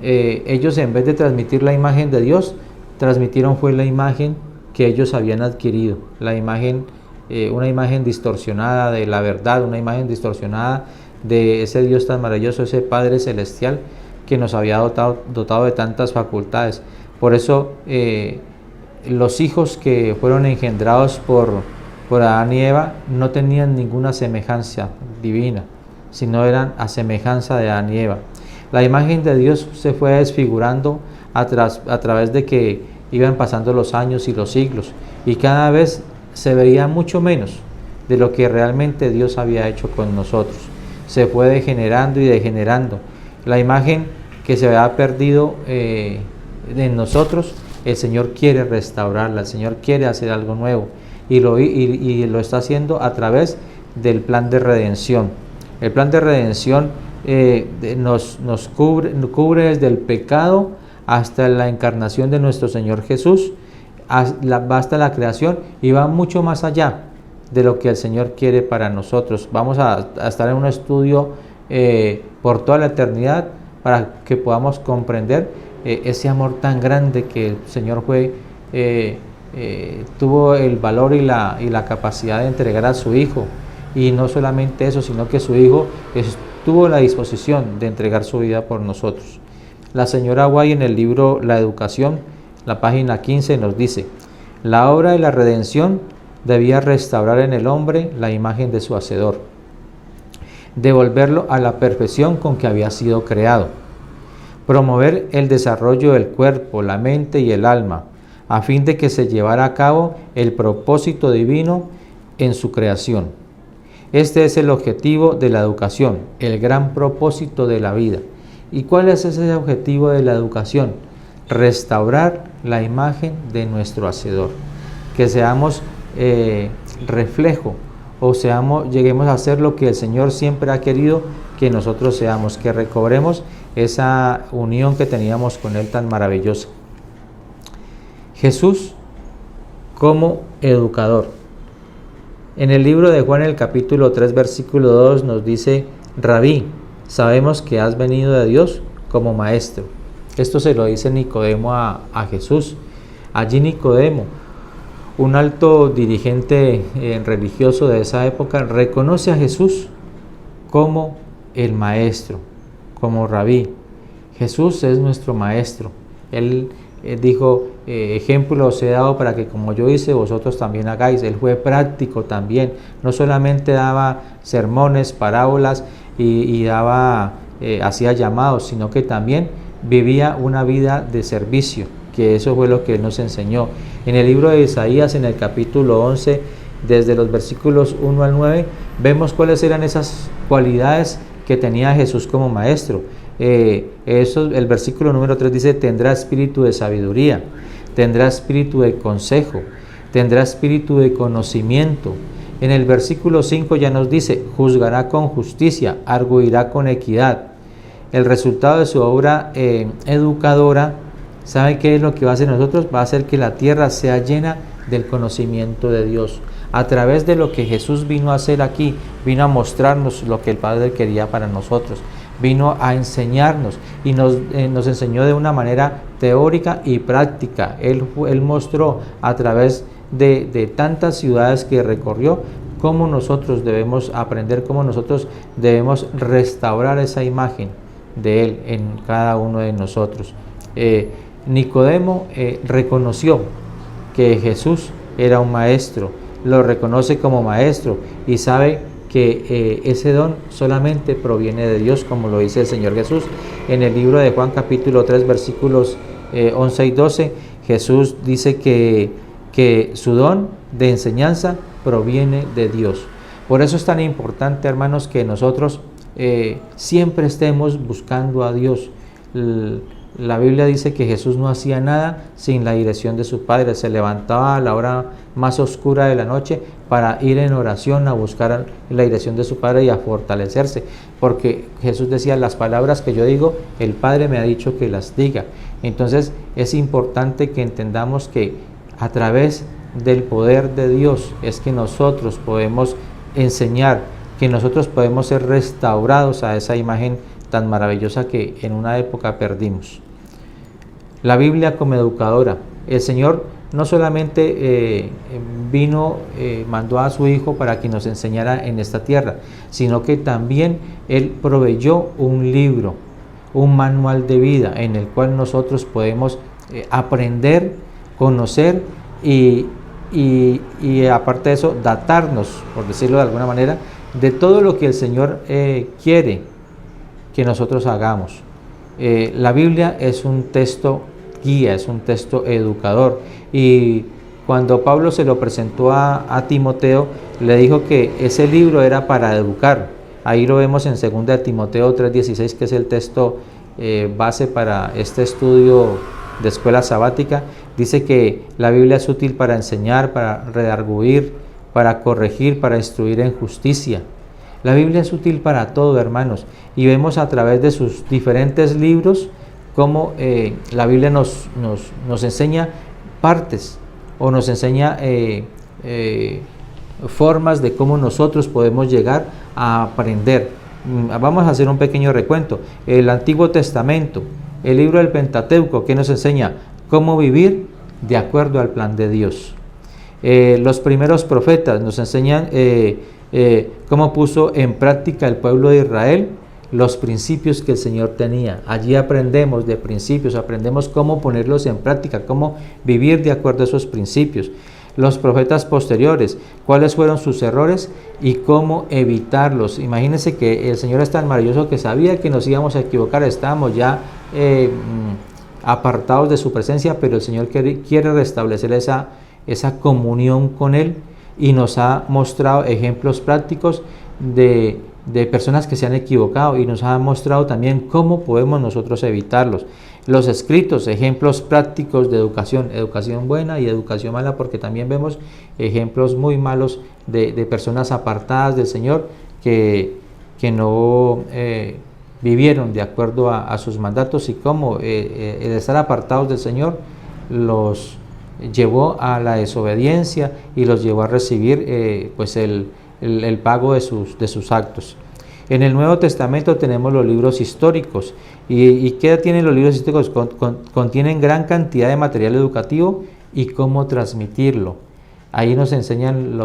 ellos, en vez de transmitir la imagen de Dios, transmitieron fue la imagen que ellos habían adquirido, la imagen, una imagen distorsionada de la verdad, una imagen distorsionada de ese Dios tan maravilloso, ese Padre Celestial que nos había dotado de tantas facultades. Por eso los hijos que fueron engendrados por Adán y Eva no tenían ninguna semejanza divina, sino eran a semejanza de Adán y Eva. La imagen de Dios se fue desfigurando a través de que iban pasando los años y los siglos, y cada vez se veía mucho menos de lo que realmente Dios había hecho con nosotros. Se fue degenerando y degenerando. La imagen que se había perdido en nosotros, el Señor quiere restaurarla, el Señor quiere hacer algo nuevo, y lo está haciendo a través del plan de redención. El plan de redención nos cubre desde el pecado hasta la encarnación de nuestro Señor Jesús, hasta la creación, y va mucho más allá de lo que el Señor quiere para nosotros. Vamos a estar en un estudio por toda la eternidad para que podamos comprender ese amor tan grande que el Señor tuvo el valor y la capacidad de entregar a su Hijo. Y no solamente eso, sino que su Hijo tuvo la disposición de entregar su vida por nosotros. La señora White, en el libro La Educación, la página 15, nos dice: la obra de la redención debía restaurar en el hombre la imagen de su Hacedor, devolverlo a la perfección con que había sido creado, promover el desarrollo del cuerpo, la mente y el alma, a fin de que se llevara a cabo el propósito divino en su creación. Este es el objetivo de la educación, el gran propósito de la vida. ¿Y cuál es ese objetivo de la educación? Restaurar la imagen de nuestro Hacedor, que seamos reflejo, o lleguemos a ser lo que el Señor siempre ha querido que nosotros seamos, que recobremos esa unión que teníamos con Él tan maravillosa. Jesús como educador. En el libro de Juan, el capítulo 3, versículo 2, nos dice: Rabí, sabemos que has venido de Dios como maestro. Esto se lo dice Nicodemo a Jesús. Allí Nicodemo, un alto dirigente religioso de esa época, reconoce a Jesús como el maestro, como rabí. Jesús es nuestro maestro. Él dijo: ejemplo os he dado para que como yo hice, vosotros también hagáis. Él fue práctico también. No solamente daba sermones, parábolas y hacía llamados, sino que también vivía una vida de servicio, que eso fue lo que Él nos enseñó. En el libro de Isaías, en el capítulo 11, desde los versículos 1 al 9, vemos cuáles eran esas cualidades que tenía Jesús como maestro. El versículo número 3 dice: tendrá espíritu de sabiduría, tendrá espíritu de consejo, tendrá espíritu de conocimiento. En el versículo 5 ya nos dice: juzgará con justicia, arguirá con equidad. El resultado de su obra educadora, ¿sabe qué es lo que va a hacer nosotros? Va a hacer que la tierra sea llena del conocimiento de Dios. A través de lo que Jesús vino a hacer aquí, vino a mostrarnos lo que el Padre quería para nosotros. Vino a enseñarnos y nos enseñó de una manera teórica y práctica. Él mostró a través de tantas ciudades que recorrió cómo nosotros debemos aprender, cómo nosotros debemos restaurar esa imagen de Él en cada uno de nosotros. Nicodemo reconoció que Jesús era un maestro, lo reconoce como maestro y sabe que ese don solamente proviene de Dios, como lo dice el Señor Jesús. En el libro de Juan capítulo 3 versículos 11 y 12, Jesús dice que su don de enseñanza proviene de Dios. Por eso es tan importante, hermanos, que nosotros siempre estemos buscando a Dios. La Biblia dice que Jesús no hacía nada sin la dirección de su Padre. Se levantaba a la hora más oscura de la noche para ir en oración a buscar la dirección de su Padre y a fortalecerse, porque Jesús decía: las palabras que yo digo, el Padre me ha dicho que las diga. Entonces es importante que entendamos que a través del poder de Dios es que nosotros podemos enseñar, que nosotros podemos ser restaurados a esa imagen tan maravillosa que en una época perdimos. La Biblia como educadora. El Señor no solamente mandó a su Hijo para que nos enseñara en esta tierra, sino que también Él proveyó un libro, un manual de vida en el cual nosotros podemos aprender, conocer y aparte de eso, datarnos, por decirlo de alguna manera, de todo lo que el Señor quiere que nosotros hagamos. La Biblia es un texto guía, es un texto educador, y cuando Pablo se lo presentó a Timoteo, le dijo que ese libro era para educar. Ahí lo vemos en 2 Timoteo 3:16, que es el texto base para este estudio de escuela sabática. Dice que la Biblia es útil para enseñar, para redarguir, para corregir, para instruir en justicia. La Biblia es útil para todo, hermanos, y vemos a través de sus diferentes libros cómo la Biblia nos enseña partes, o nos enseña formas de cómo nosotros podemos llegar a aprender. Vamos a hacer un pequeño recuento. El Antiguo Testamento, el libro del Pentateuco, que nos enseña cómo vivir de acuerdo al plan de Dios. Los primeros profetas nos enseñan cómo puso en práctica el pueblo de Israel los principios que el Señor tenía. Allí aprendemos de principios, aprendemos cómo ponerlos en práctica, cómo vivir de acuerdo a esos principios. Los profetas posteriores, cuáles fueron sus errores y cómo evitarlos. Imagínense que el Señor es tan maravilloso que sabía que nos íbamos a equivocar, estábamos ya apartados de su presencia, pero el Señor quiere restablecer esa comunión con Él, y nos ha mostrado ejemplos prácticos de personas que se han equivocado, y nos ha mostrado también cómo podemos nosotros evitarlos. Los escritos, ejemplos prácticos de educación buena y educación mala, porque también vemos ejemplos muy malos de personas apartadas del Señor que no vivieron de acuerdo a sus mandatos, y cómo el estar apartados del Señor los llevó a la desobediencia y los llevó a recibir pues el pago de sus actos. En el Nuevo Testamento tenemos los libros históricos. ¿Y qué tienen los libros históricos? Contienen gran cantidad de material educativo y cómo transmitirlo. Ahí nos enseñan,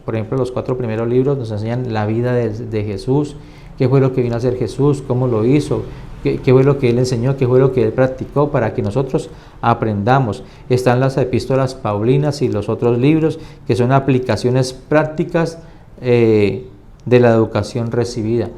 por ejemplo, los 4 primeros libros nos enseñan la vida de Jesús, qué fue lo que vino a hacer Jesús, cómo lo hizo, qué fue lo que Él enseñó, qué fue lo que Él practicó, para que nosotros aprendamos. Están las epístolas paulinas y los otros libros que son aplicaciones prácticas de la educación recibida.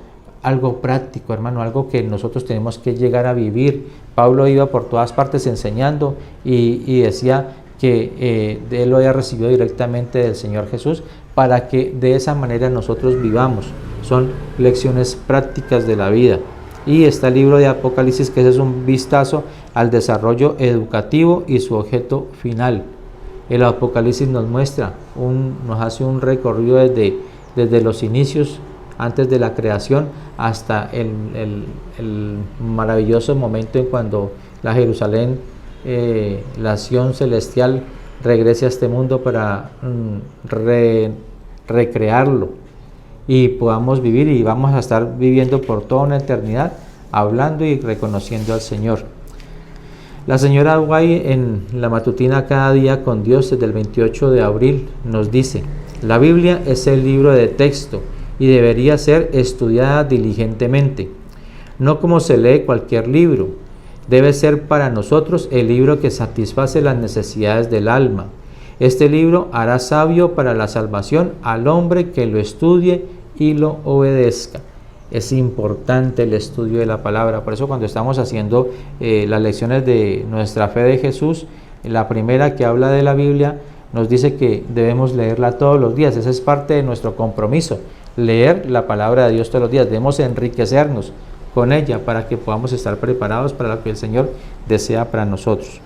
Algo práctico, hermano, algo que nosotros tenemos que llegar a vivir. Pablo iba por todas partes enseñando y decía que él lo había recibido directamente del Señor Jesús, para que de esa manera nosotros vivamos. Son lecciones prácticas de la vida. Y está el libro de Apocalipsis, que es un vistazo al desarrollo educativo y su objeto final. El Apocalipsis nos muestra, nos hace un recorrido desde los inicios, antes de la creación, hasta el maravilloso momento en cuando la Jerusalén, la Sion celestial, regrese a este mundo para recrearlo y podamos vivir, y vamos a estar viviendo por toda una eternidad hablando y reconociendo al Señor. La señora Guay, en la matutina Cada Día con Dios, desde el 28 de abril, nos dice: la Biblia es el libro de texto y debería ser estudiada diligentemente. no como se lee cualquier libro. Debe ser para nosotros el libro que satisface las necesidades del alma. Este libro hará sabio para la salvación al hombre que lo estudie y lo obedezca. Es importante el estudio de la palabra. Por eso cuando estamos haciendo las lecciones de nuestra fe de Jesús, la primera que habla de la Biblia nos dice que debemos leerla todos los días. Esa es parte de nuestro compromiso, leer la palabra de Dios todos los días. Debemos enriquecernos con ella para que podamos estar preparados para lo que el Señor desea para nosotros.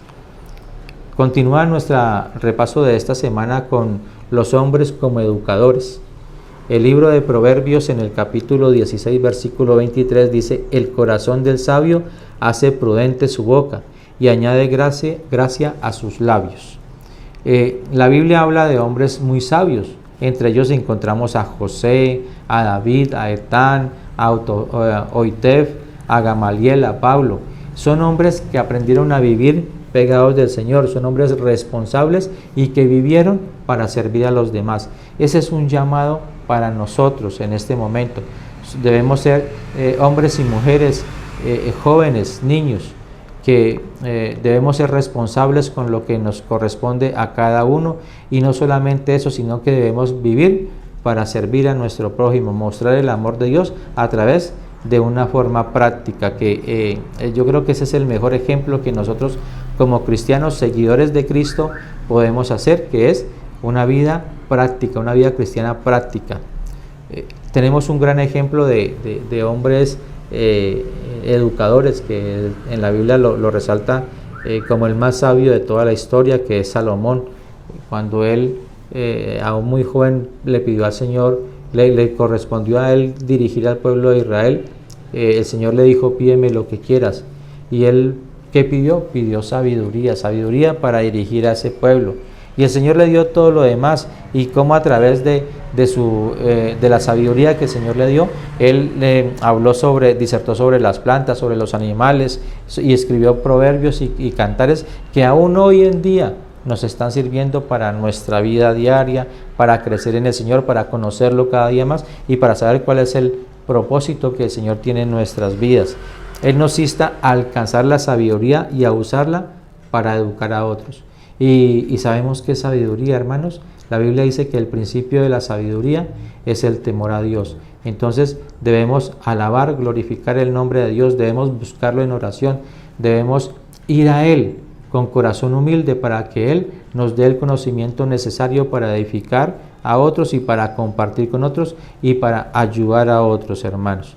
Continúa nuestro repaso de esta semana con los hombres como educadores. El libro de Proverbios en el capítulo 16, versículo 23 dice: el corazón del sabio hace prudente su boca y añade gracia a sus labios. La Biblia habla de hombres muy sabios. Entre ellos encontramos a José, a David, a Etán, a Oitef, a Gamaliel, a Pablo. Son hombres que aprendieron a vivir pegados del Señor, son hombres responsables y que vivieron para servir a los demás. Ese es un llamado para nosotros en este momento. Debemos ser hombres y mujeres, jóvenes, niños, que debemos ser responsables con lo que nos corresponde a cada uno, y no solamente eso, sino que debemos vivir para servir a nuestro prójimo, mostrar el amor de Dios a través de una forma práctica, que yo creo que ese es el mejor ejemplo que nosotros como cristianos, seguidores de Cristo, podemos hacer, que es una vida práctica, una vida cristiana práctica. Tenemos un gran ejemplo de hombres educadores, que en la Biblia lo resalta como el más sabio de toda la historia, que es Salomón. Cuando él, aún muy joven, le pidió al Señor, le correspondió a él dirigir al pueblo de Israel, el Señor le dijo: pídeme lo que quieras. Y él, ¿qué pidió? Pidió sabiduría para dirigir a ese pueblo. Y el Señor le dio todo lo demás, y como a través de la sabiduría que el Señor le dio, él disertó sobre las plantas, sobre los animales, y escribió proverbios y cantares que aún hoy en día nos están sirviendo para nuestra vida diaria, para crecer en el Señor, para conocerlo cada día más y para saber cuál es el propósito que el Señor tiene en nuestras vidas. Él nos insta a alcanzar la sabiduría y a usarla para educar a otros. Y sabemos que sabiduría, hermanos, la Biblia dice que el principio de la sabiduría es el temor a Dios. Entonces debemos alabar, glorificar el nombre de Dios, debemos buscarlo en oración, debemos ir a Él con corazón humilde para que Él nos dé el conocimiento necesario para edificar a otros y para compartir con otros y para ayudar a otros, hermanos.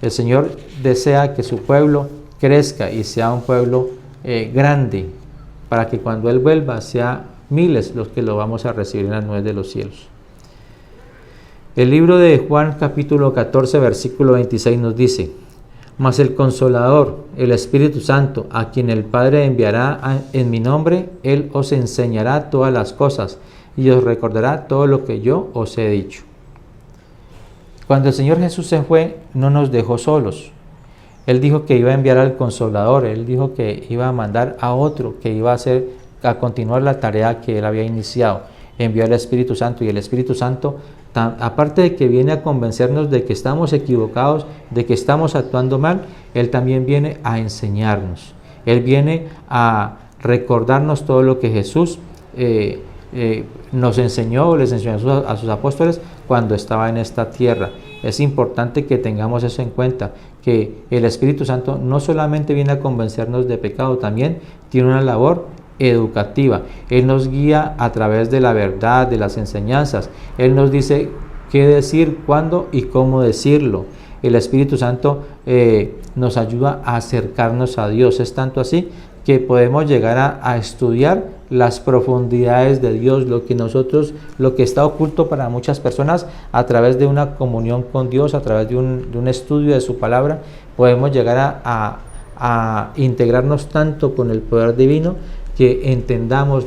El Señor desea que su pueblo crezca y sea un pueblo grande, para que cuando Él vuelva sea miles los que lo vamos a recibir en las nubes de los cielos. El libro de Juan capítulo 14 versículo 26 nos dice: mas el Consolador, el Espíritu Santo, a quien el Padre enviará en mi nombre, Él os enseñará todas las cosas y os recordará todo lo que yo os he dicho. Cuando el Señor Jesús se fue, no nos dejó solos. Él dijo que iba a enviar al Consolador, Él dijo que iba a mandar a otro, que iba a continuar la tarea que Él había iniciado. Envió al Espíritu Santo, y el Espíritu Santo, aparte de que viene a convencernos de que estamos equivocados, de que estamos actuando mal, Él también viene a enseñarnos. Él viene a recordarnos todo lo que Jesús nos enseñó, les enseñó a sus apóstoles cuando estaba en esta tierra. Es importante que tengamos eso en cuenta, que el Espíritu Santo no solamente viene a convencernos de pecado, también tiene una labor educativa. Él nos guía a través de la verdad, de las enseñanzas. Él nos dice qué decir, cuándo y cómo decirlo. El Espíritu Santo nos ayuda a acercarnos a Dios. Es tanto así que podemos llegar a estudiar las profundidades de Dios, lo que está oculto para muchas personas, a través de una comunión con Dios, a través de un estudio de su palabra, podemos llegar a integrarnos tanto con el poder divino que entendamos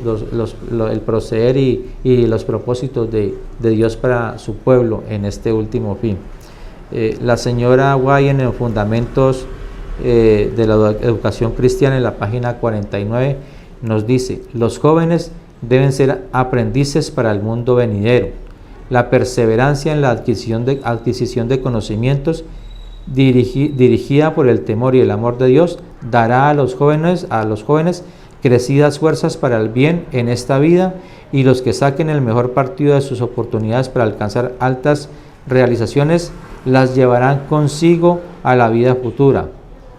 el proceder y los propósitos de Dios para su pueblo en este último fin. La señora Guay, en Fundamentos de la Educación Cristiana, en la página 49, nos dice: los jóvenes deben ser aprendices para el mundo venidero. La perseverancia en la adquisición de conocimientos dirigida por el temor y el amor de Dios, dará a los jóvenes crecidas fuerzas para el bien en esta vida, y los que saquen el mejor partido de sus oportunidades para alcanzar altas realizaciones las llevarán consigo a la vida futura.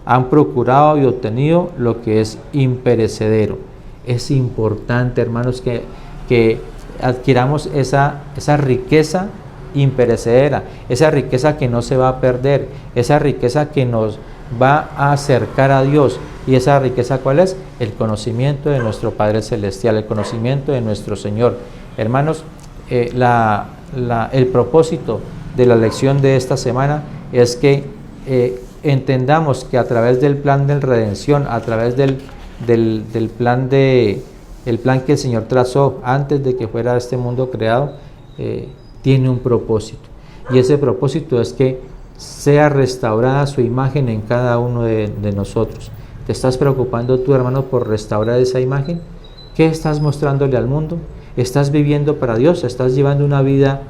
Han procurado y obtenido lo que es imperecedero. Es importante, hermanos, que adquiramos esa riqueza imperecedera, esa riqueza que no se va a perder, esa riqueza que nos va a acercar a Dios. ¿Y esa riqueza cuál es? El conocimiento de nuestro Padre Celestial, el conocimiento de nuestro Señor. Hermanos, el propósito de la lección de esta semana es que entendamos que a través del plan de redención, a través del plan que el Señor trazó antes de que fuera este mundo creado, tiene un propósito, y ese propósito es que sea restaurada su imagen en cada uno de nosotros. ¿Te estás preocupando tú, hermano, por restaurar esa imagen? ¿Qué estás mostrándole al mundo? ¿Estás viviendo para Dios? ¿Estás llevando una vida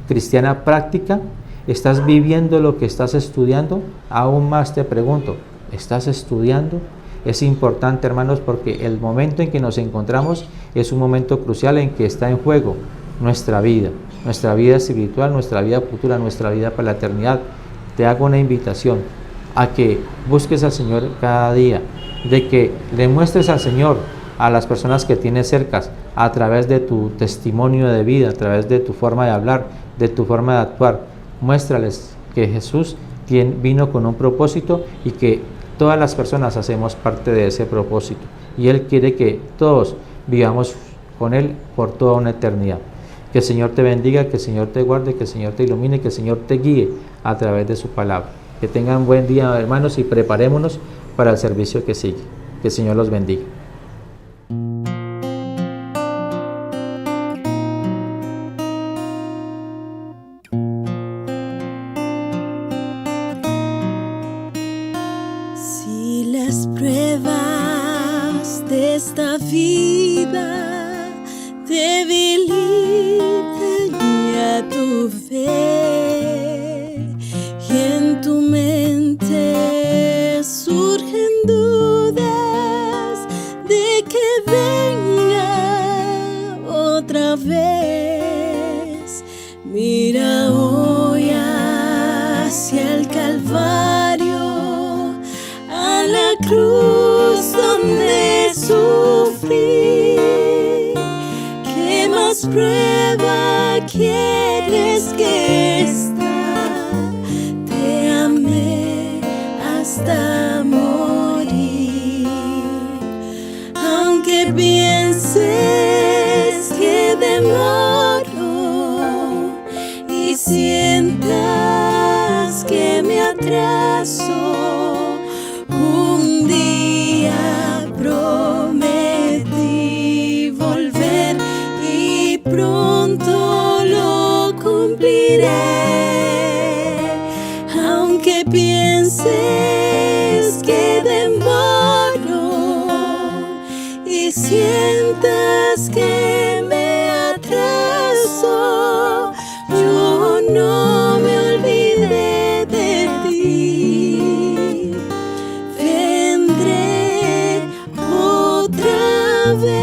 cristiana práctica? ¿Estás viviendo lo que estás estudiando? Aún más te pregunto, ¿estás estudiando? Es importante, hermanos, porque el momento en que nos encontramos es un momento crucial en que está en juego nuestra vida espiritual, nuestra vida futura, nuestra vida para la eternidad. Te hago una invitación a que busques al Señor cada día, de que le muestres al Señor a las personas que tienes cerca a través de tu testimonio de vida, a través de tu forma de hablar, de tu forma de actuar. Muéstrales que Jesús vino con un propósito y que todas las personas hacemos parte de ese propósito, y Él quiere que todos vivamos con Él por toda una eternidad. Que el Señor te bendiga, que el Señor te guarde, que el Señor te ilumine, que el Señor te guíe a través de su palabra. Que tengan buen día, hermanos, y preparémonos para el servicio que sigue. Que el Señor los bendiga. Si las pruebas de esta vida debilitan ya tu fe, y en tu mente surgen dudas de que venga otra vez, mira hoy hacia el Calvario, a la cruz donde sufrí. ¿Qué más prueba quieres que esta? Te amé hasta morir. Aunque pienses que demoro y sientas que me atraso, un día prometí volver y pronto lo cumpliré. Aunque pienses que demoro y sientas que me atraso, yo no me olvidé de ti. Vendré otra vez.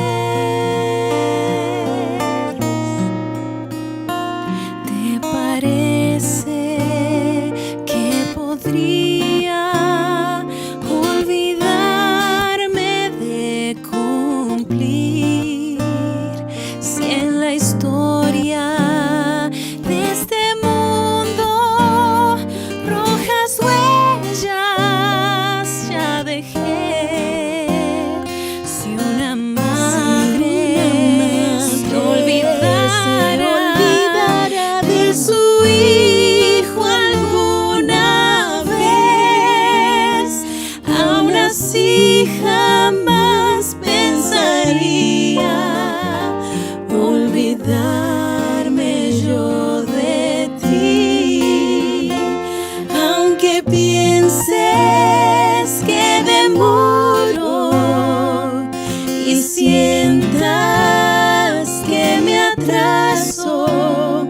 ¿Te parece que podría olvidarme de cumplir si en la historia de este mundo rojas huellas ya dejé? Si una madre se olvidara de su hijo alguna vez, aún así jamás pensaría olvidarme yo de ti. Aunque pienses que demoro y sientas que me atraso,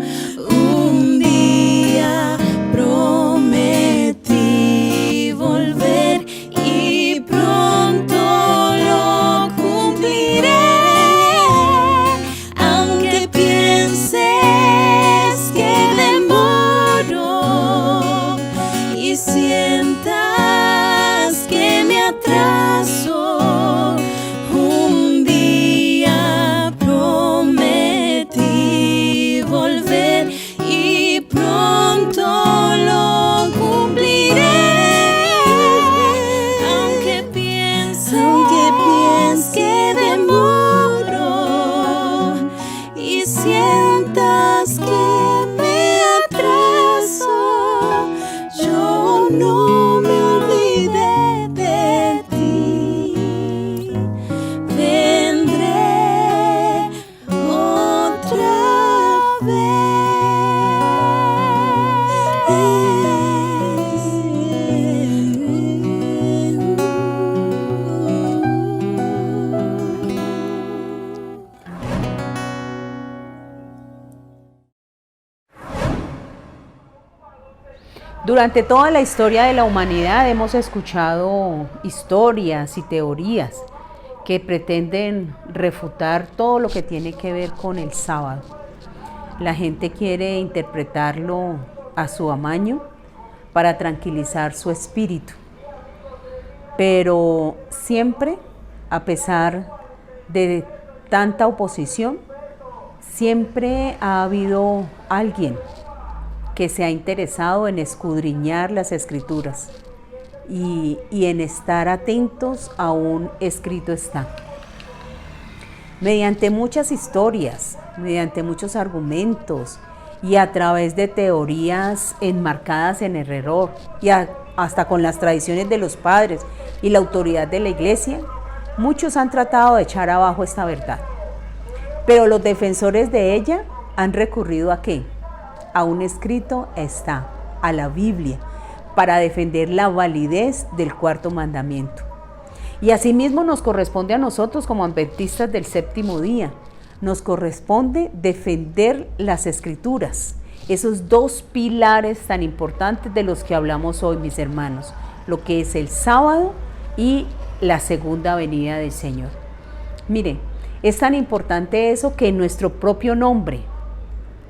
un día prometí Durante toda la historia de la humanidad hemos escuchado historias y teorías que pretenden refutar todo lo que tiene que ver con el sábado. La gente quiere interpretarlo a su amaño para tranquilizar su espíritu. Pero siempre, a pesar de tanta oposición, siempre ha habido alguien que se ha interesado en escudriñar las escrituras y en estar atentos a un escrito está. Mediante muchas historias, mediante muchos argumentos y a través de teorías enmarcadas en el error y hasta con las tradiciones de los padres y la autoridad de la iglesia, muchos han tratado de echar abajo esta verdad. Pero los defensores de ella han recurrido ¿a qué? A un escrito está, a la Biblia, para defender la validez del cuarto mandamiento. Y asimismo nos corresponde a nosotros como adventistas del séptimo día, nos corresponde defender las escrituras, esos dos pilares tan importantes de los que hablamos hoy, mis hermanos, lo que es el sábado y la segunda venida del Señor. Miren, es tan importante eso que en nuestro propio nombre,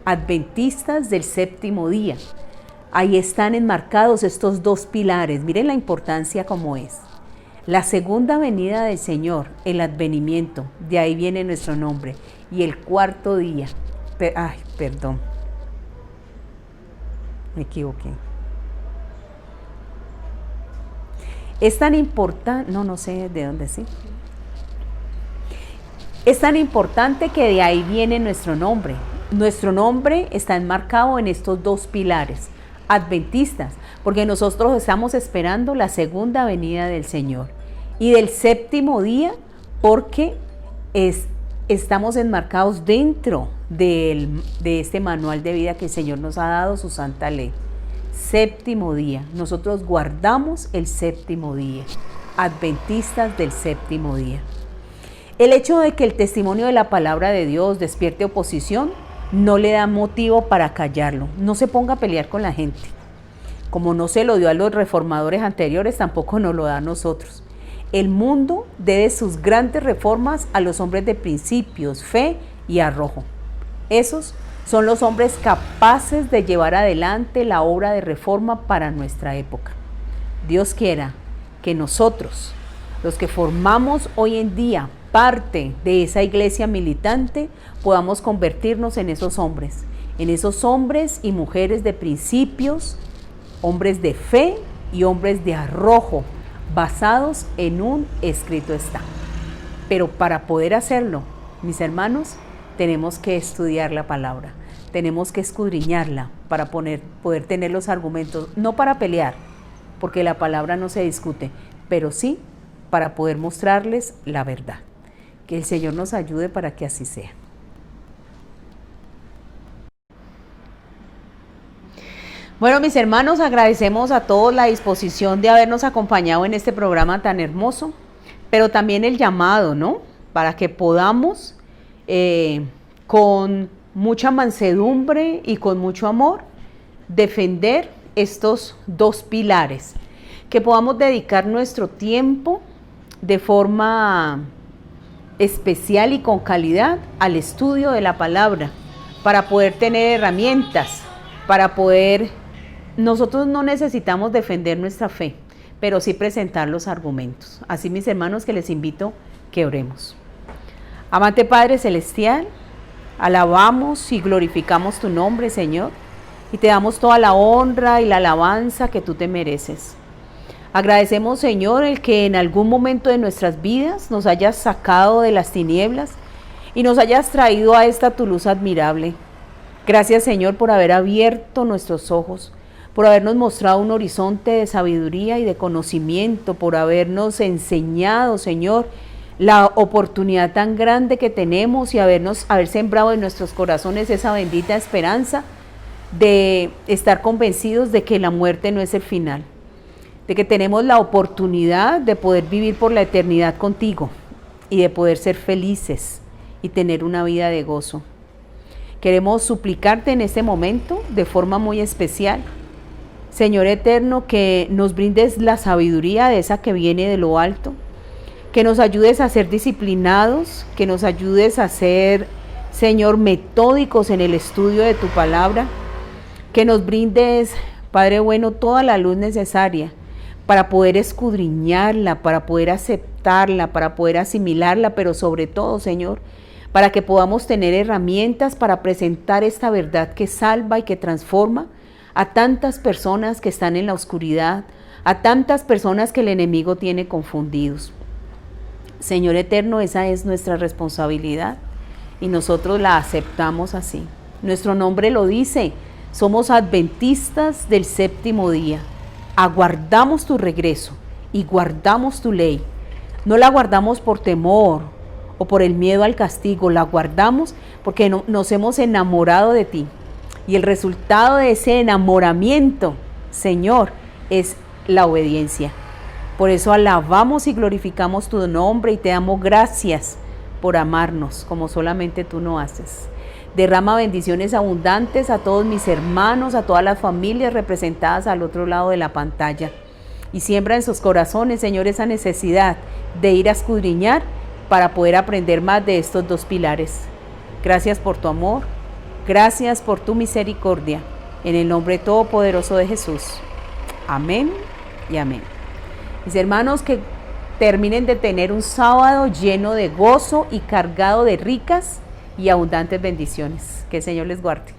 adventistas del séptimo día, ahí están enmarcados estos dos pilares. Miren la importancia como es. La segunda venida del Señor, el advenimiento, de ahí viene nuestro nombre. Y el cuarto día, perdón, me equivoqué. Es tan importante, no sé de dónde sí. Es tan importante que de ahí viene nuestro nombre. Nuestro nombre está enmarcado en estos dos pilares, adventistas, porque nosotros estamos esperando la segunda venida del Señor. Y del séptimo día, porque estamos enmarcados dentro de este manual de vida que el Señor nos ha dado, su santa ley. Séptimo día, nosotros guardamos el séptimo día, adventistas del séptimo día. El hecho de que el testimonio de la palabra de Dios despierte oposición no le da motivo para callarlo. No se ponga a pelear con la gente. Como no se lo dio a los reformadores anteriores, tampoco nos lo da a nosotros. El mundo debe sus grandes reformas a los hombres de principios, fe y arrojo. Esos son los hombres capaces de llevar adelante la obra de reforma para nuestra época. Dios quiera que nosotros, los que formamos hoy en día parte de esa iglesia militante, podamos convertirnos en esos hombres y mujeres de principios, hombres de fe y hombres de arrojo, basados en un escrito está. Pero para poder hacerlo, mis hermanos, tenemos que estudiar la palabra, tenemos que escudriñarla para poder tener los argumentos, no para pelear, porque la palabra no se discute, pero sí para poder mostrarles la verdad. Que el Señor nos ayude para que así sea. Bueno, mis hermanos, agradecemos a todos la disposición de habernos acompañado en este programa tan hermoso, pero también el llamado, ¿no? Para que podamos, con mucha mansedumbre y con mucho amor, defender estos dos pilares, que podamos dedicar nuestro tiempo de forma especial y con calidad al estudio de la palabra, para poder tener herramientas, para poder... Nosotros no necesitamos defender nuestra fe, pero sí presentar los argumentos. Así, mis hermanos, que les invito que oremos. Amante Padre Celestial, alabamos y glorificamos tu nombre, Señor, y te damos toda la honra y la alabanza que tú te mereces. Agradecemos, Señor, el que en algún momento de nuestras vidas nos hayas sacado de las tinieblas y nos hayas traído a esta tu luz admirable. Gracias, Señor, por haber abierto nuestros ojos, por habernos mostrado un horizonte de sabiduría y de conocimiento, por habernos enseñado, Señor, la oportunidad tan grande que tenemos y haber sembrado en nuestros corazones esa bendita esperanza de estar convencidos de que la muerte no es el final, de que tenemos la oportunidad de poder vivir por la eternidad contigo y de poder ser felices y tener una vida de gozo. Queremos suplicarte en este momento de forma muy especial, Señor eterno, que nos brindes la sabiduría de esa que viene de lo alto, que nos ayudes a ser disciplinados, que nos ayudes a ser, Señor, metódicos en el estudio de tu palabra, que nos brindes, Padre bueno, toda la luz necesaria para poder escudriñarla, para poder aceptarla, para poder asimilarla, pero sobre todo, Señor, para que podamos tener herramientas para presentar esta verdad que salva y que transforma a tantas personas que están en la oscuridad, a tantas personas que el enemigo tiene confundidos. Señor eterno, esa es nuestra responsabilidad y nosotros la aceptamos así. Nuestro nombre lo dice, somos adventistas del séptimo día. Aguardamos tu regreso y guardamos tu ley. No la guardamos por temor o por el miedo al castigo, la guardamos porque nos hemos enamorado de ti. Y el resultado de ese enamoramiento, Señor, es la obediencia. Por eso alabamos y glorificamos tu nombre y te damos gracias por amarnos como solamente tú no haces. Derrama bendiciones abundantes a todos mis hermanos, a todas las familias representadas al otro lado de la pantalla. Y siembra en sus corazones, Señor, esa necesidad de ir a escudriñar para poder aprender más de estos dos pilares. Gracias por tu amor, gracias por tu misericordia. En el nombre todopoderoso de Jesús. Amén y amén. Mis hermanos, que terminen de tener un sábado lleno de gozo y cargado de ricas y abundantes bendiciones. Que el Señor les guarde.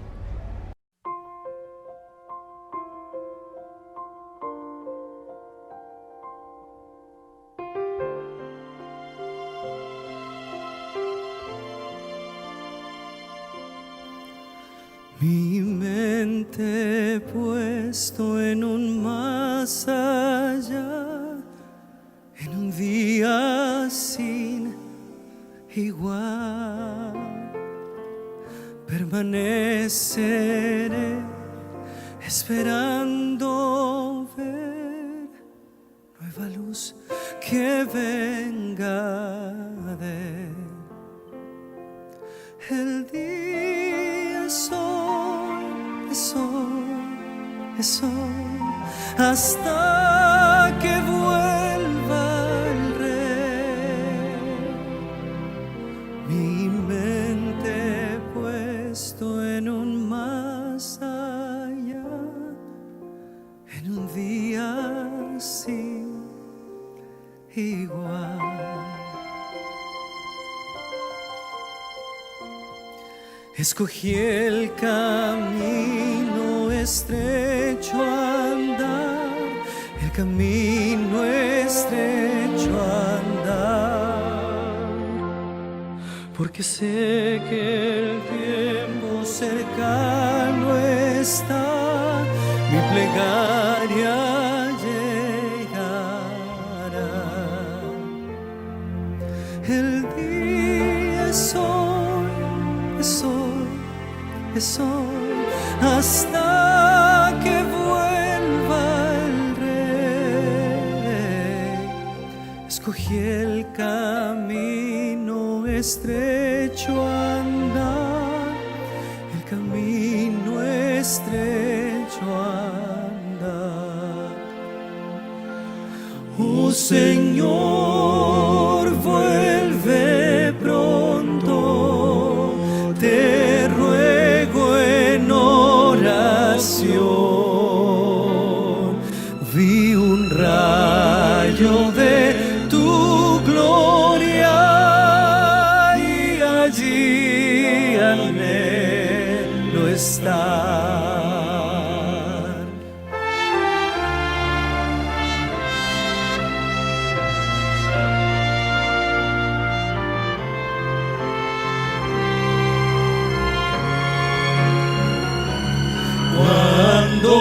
Mi mente puesto en un más allá, en un día sin igual, permaneceré esperando ver nueva luz que venga de el día. Es hoy, hasta que vuelva el Rey. Mi mente puesto en un más allá, en un día sin igual. Escogí el camino estrecho a andar, el camino estrecho a andar, porque sé que el tiempo cercano está, mi plegaria llegará. El día es hoy, es hoy, hasta que vuelva el Rey. Escogí el camino estrecho a andar, el camino estrecho a andar. Oh Señor, vuelve pronto, te ruego en oración. Vi un rayo de tu gloria y allí anhelo estar. Cuando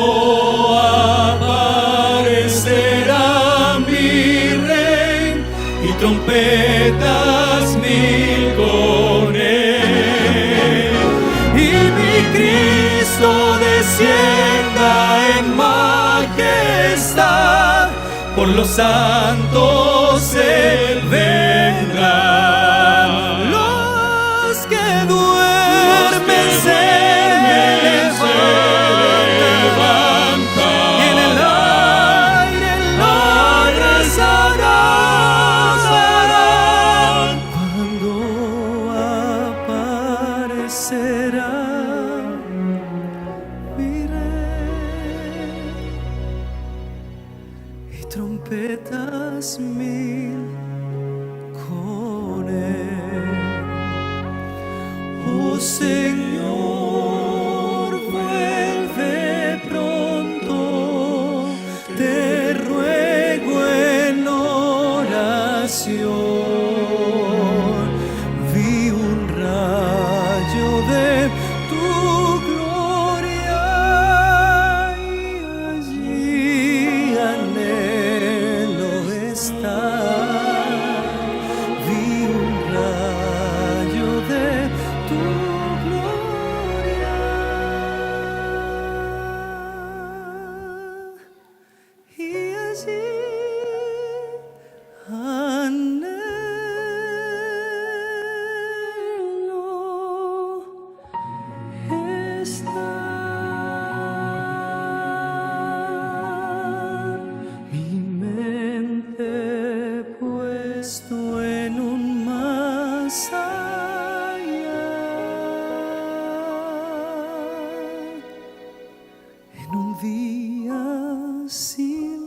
aparecerá mi Rey y trompetas mil con él, y mi Cristo descienda en majestad, por los santos él vendrá. Los que duermen se levantan, y en trompetas mil con él. Oh Señor, vuelve pronto, te ruego en oración. Vi un rayo de tu gloria y allí anhelo estar. Vi un rayo de tu gloria y allí anhelo estar. Mi mente puesto en un más allá, en un día sin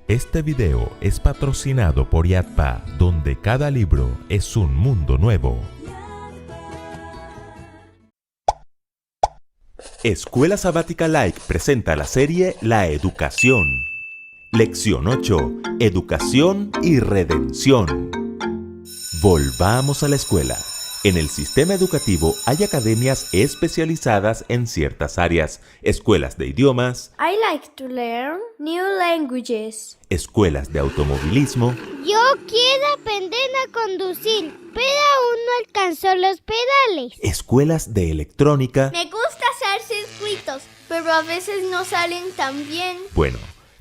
Este video es patrocinado por Yadpa, donde cada libro es un mundo nuevo. Escuela Sabática Like presenta la serie La Educación. Lección 8. Educación y Redención. Volvamos a la escuela. En el sistema educativo hay academias especializadas en ciertas áreas, escuelas de idiomas, I like to learn new languages. escuelas de automovilismo, Yo quiero aprender a conducir, pero aún no alcanzó los pedales. escuelas de electrónica. Me gusta hacer circuitos, pero a veces no salen tan bien. Bueno,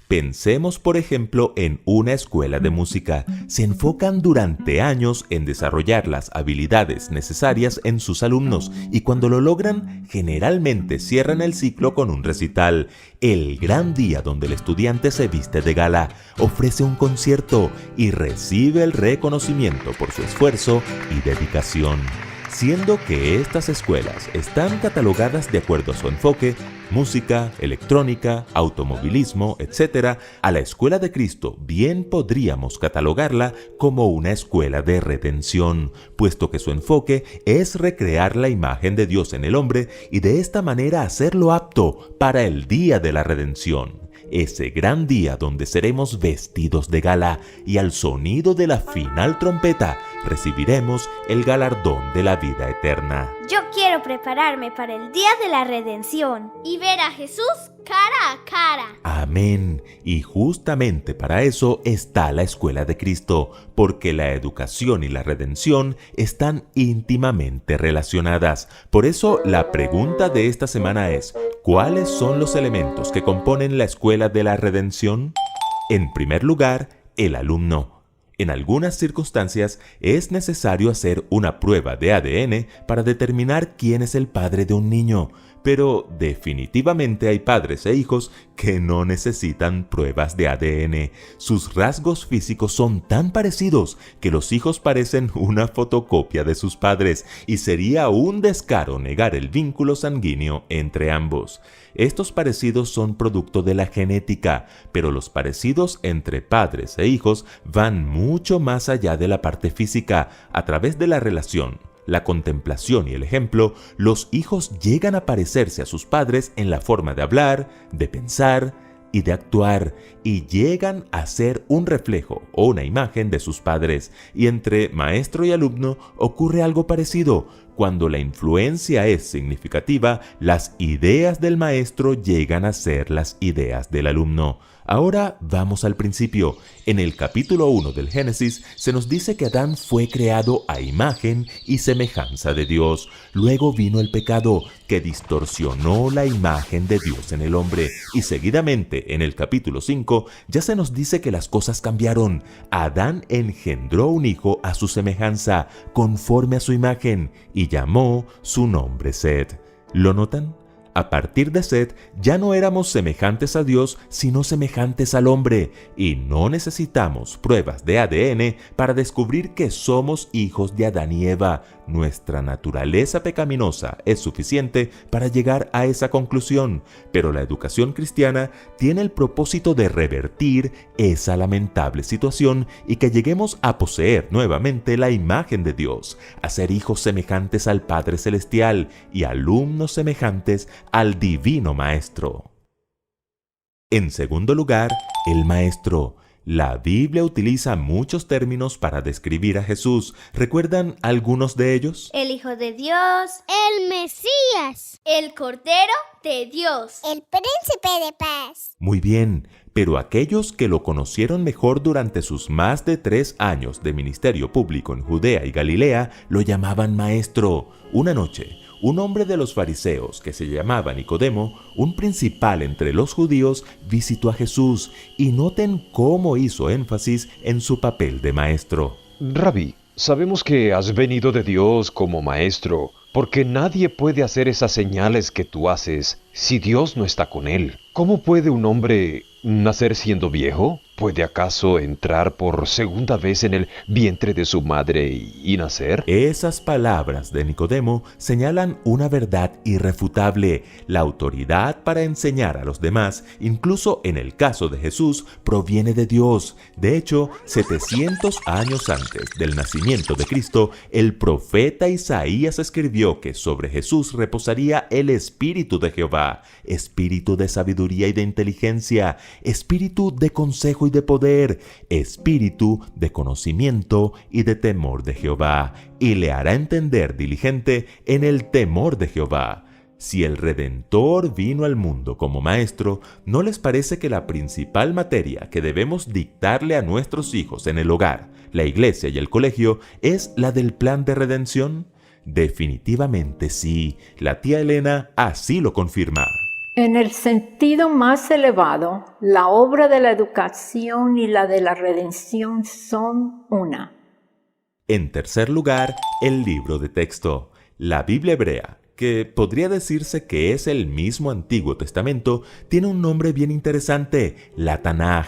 pensemos por ejemplo en una escuela de música. Se enfocan durante años en desarrollar las habilidades necesarias en sus alumnos y cuando lo logran, generalmente cierran el ciclo con un recital. El gran día donde el estudiante se viste de gala, ofrece un concierto y recibe el reconocimiento por su esfuerzo y dedicación. Siendo que estas escuelas están catalogadas de acuerdo a su enfoque, música, electrónica, automovilismo, etc., a la Escuela de Cristo bien podríamos catalogarla como una escuela de redención, puesto que su enfoque es recrear la imagen de Dios en el hombre y de esta manera hacerlo apto para el día de la redención. Ese gran día donde seremos vestidos de gala y al sonido de la final trompeta recibiremos el galardón de la vida eterna. Yo quiero prepararme para el día de la redención y ver a Jesús cara a cara. Amén. Y justamente para eso está la Escuela de Cristo, porque la educación y la redención están íntimamente relacionadas. Por eso la pregunta de esta semana es: ¿cuáles son los elementos que componen la Escuela de la Redención? En primer lugar, el alumno. En algunas circunstancias es necesario hacer una prueba de ADN para determinar quién es el padre de un niño, pero definitivamente hay padres e hijos que no necesitan pruebas de ADN. Sus rasgos físicos son tan parecidos que los hijos parecen una fotocopia de sus padres y sería un descaro negar el vínculo sanguíneo entre ambos. Estos parecidos son producto de la genética, pero los parecidos entre padres e hijos van mucho más allá de la parte física. A través de la relación, la contemplación y el ejemplo, los hijos llegan a parecerse a sus padres en la forma de hablar, de pensar y de actuar, y llegan a ser un reflejo o una imagen de sus padres. Y entre maestro y alumno ocurre algo parecido. Cuando la influencia es significativa, las ideas del maestro llegan a ser las ideas del alumno. Ahora vamos al principio. En el capítulo 1 del Génesis se nos dice que Adán fue creado a imagen y semejanza de Dios. Luego vino el pecado, que distorsionó la imagen de Dios en el hombre. Y seguidamente, en el capítulo 5, ya se nos dice que las cosas cambiaron. Adán engendró un hijo a su semejanza, conforme a su imagen, y llamó su nombre Set. ¿Lo notan? A partir de Set, ya no éramos semejantes a Dios, sino semejantes al hombre, y no necesitamos pruebas de ADN para descubrir que somos hijos de Adán y Eva. Nuestra naturaleza pecaminosa es suficiente para llegar a esa conclusión, pero la educación cristiana tiene el propósito de revertir esa lamentable situación y que lleguemos a poseer nuevamente la imagen de Dios, a ser hijos semejantes al Padre Celestial y alumnos semejantes al Divino Maestro. En segundo lugar, el Maestro. La Biblia utiliza muchos términos para describir a Jesús. ¿Recuerdan algunos de ellos? El Hijo de Dios, el Mesías, el Cordero de Dios, el Príncipe de Paz. Muy bien, pero aquellos que lo conocieron mejor durante sus más de 3 años de ministerio público en Judea y Galilea lo llamaban Maestro. Una noche, un hombre de los fariseos que se llamaba Nicodemo, un principal entre los judíos, visitó a Jesús, y noten cómo hizo énfasis en su papel de maestro. Rabí, sabemos que has venido de Dios como maestro, porque nadie puede hacer esas señales que tú haces si Dios no está con él. ¿Cómo puede un hombre nacer siendo viejo? ¿Puede acaso entrar por segunda vez en el vientre de su madre y nacer? Esas palabras de Nicodemo señalan una verdad irrefutable. La autoridad para enseñar a los demás, incluso en el caso de Jesús, proviene de Dios. De hecho, 700 años antes del nacimiento de Cristo, el profeta Isaías escribió que sobre Jesús reposaría el Espíritu de Jehová, espíritu de sabiduría y de inteligencia, espíritu de consejo y de poder, espíritu de conocimiento y de temor de Jehová, y le hará entender diligente en el temor de Jehová. Si el Redentor vino al mundo como maestro, ¿no les parece que la principal materia que debemos dictarle a nuestros hijos en el hogar, la iglesia y el colegio es la del plan de redención? Definitivamente sí, la tía Elena así lo confirma. En el sentido más elevado, la obra de la educación y la de la redención son una. En tercer lugar, el libro de texto. La Biblia hebrea, que podría decirse que es el mismo Antiguo Testamento, tiene un nombre bien interesante, la Tanaj.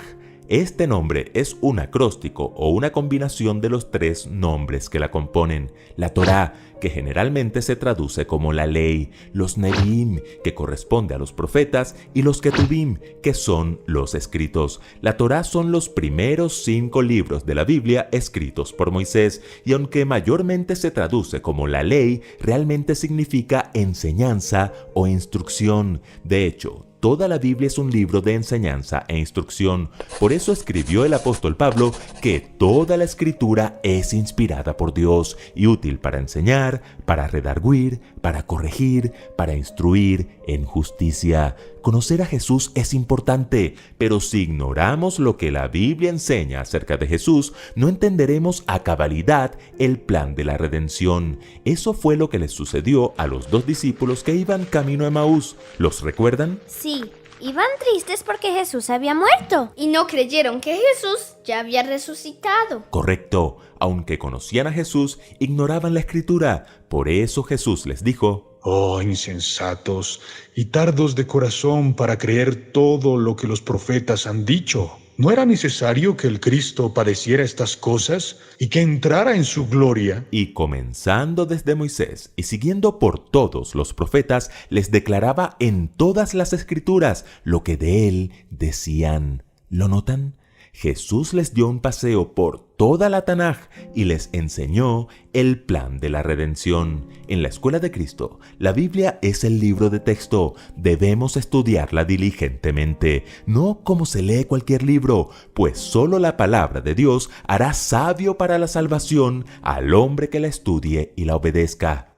Este nombre es un acróstico o una combinación de los 3 nombres que la componen. La Torá, que generalmente se traduce como la ley, los Neviim, que corresponde a los profetas, y los Ketubim, que son los escritos. La Torá son los primeros 5 libros de la Biblia escritos por Moisés, y aunque mayormente se traduce como la ley, realmente significa enseñanza o instrucción. De hecho, toda la Biblia es un libro de enseñanza e instrucción. Por eso escribió el apóstol Pablo que toda la escritura es inspirada por Dios y útil para enseñar, para redarguir, para corregir, para instruir en justicia. Conocer a Jesús es importante, pero si ignoramos lo que la Biblia enseña acerca de Jesús, no entenderemos a cabalidad el plan de la redención. Eso fue lo que les sucedió a los 2 discípulos que iban camino a Emaús. ¿Los recuerdan? Sí, iban tristes porque Jesús había muerto y no creyeron que Jesús ya había resucitado. Correcto. Aunque conocían a Jesús, ignoraban la Escritura. Por eso Jesús les dijo: Oh, insensatos y tardos de corazón para creer todo lo que los profetas han dicho. ¿No era necesario que el Cristo padeciera estas cosas y que entrara en su gloria? Y comenzando desde Moisés y siguiendo por todos los profetas, les declaraba en todas las Escrituras lo que de él decían. ¿Lo notan? Jesús les dio un paseo por toda la Tanaj y les enseñó el plan de la redención. En la Escuela de Cristo, la Biblia es el libro de texto. Debemos estudiarla diligentemente, no como se lee cualquier libro, pues solo la palabra de Dios hará sabio para la salvación al hombre que la estudie y la obedezca.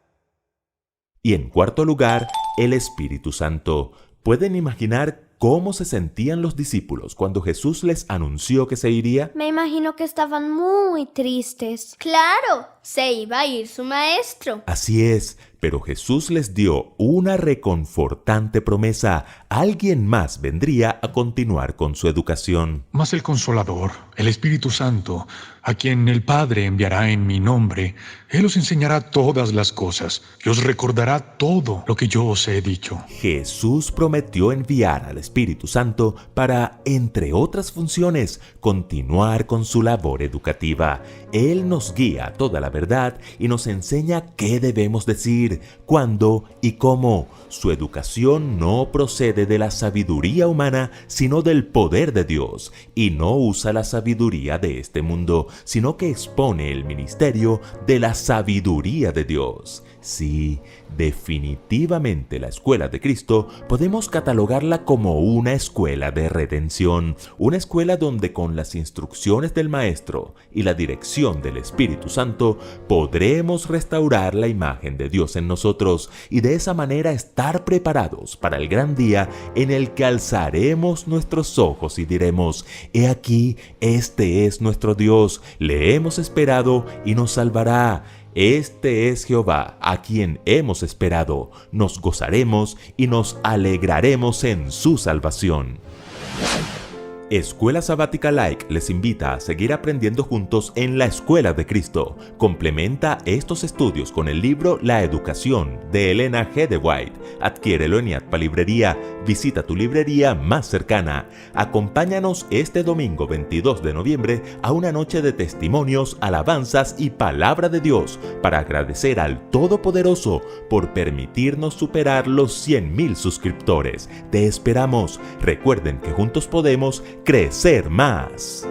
Y en cuarto lugar, el Espíritu Santo. ¿Pueden imaginar ¿Cómo se sentían los discípulos cuando Jesús les anunció que se iría? Me imagino que estaban muy tristes. Claro, se iba a ir su maestro. Así es, pero Jesús les dio una reconfortante promesa. Alguien más vendría a continuar con su educación. Mas el Consolador, el Espíritu Santo, a quien el Padre enviará en mi nombre, Él os enseñará todas las cosas y os recordará todo lo que yo os he dicho. Jesús prometió enviar al Espíritu Santo para, entre otras funciones, continuar con su labor educativa. Él nos guía a toda la verdad y nos enseña qué debemos decir, cuándo y cómo. Su educación no procede de la sabiduría humana, sino del poder de Dios, y no usa la sabiduría de este mundo, sino que expone el ministerio de la sabiduría de Dios. Sí, definitivamente la escuela de Cristo podemos catalogarla como una escuela de redención, una escuela donde con las instrucciones del Maestro y la dirección del Espíritu Santo podremos restaurar la imagen de Dios en nosotros y de esa manera estar preparados para el gran día en el que alzaremos nuestros ojos y diremos: «He aquí, este es nuestro Dios, le hemos esperado y nos salvará». Este es Jehová, a quien hemos esperado. Nos gozaremos y nos alegraremos en su salvación. Escuela Sabática Like les invita a seguir aprendiendo juntos en la Escuela de Cristo. Complementa estos estudios con el libro La Educación de Elena G. de White. Adquiérelo en IATPA Librería. Visita tu librería más cercana. Acompáñanos este domingo 22 de noviembre a una noche de testimonios, alabanzas y palabra de Dios para agradecer al Todopoderoso por permitirnos superar los 100,000 suscriptores. Te esperamos. Recuerden que juntos podemos crecer más.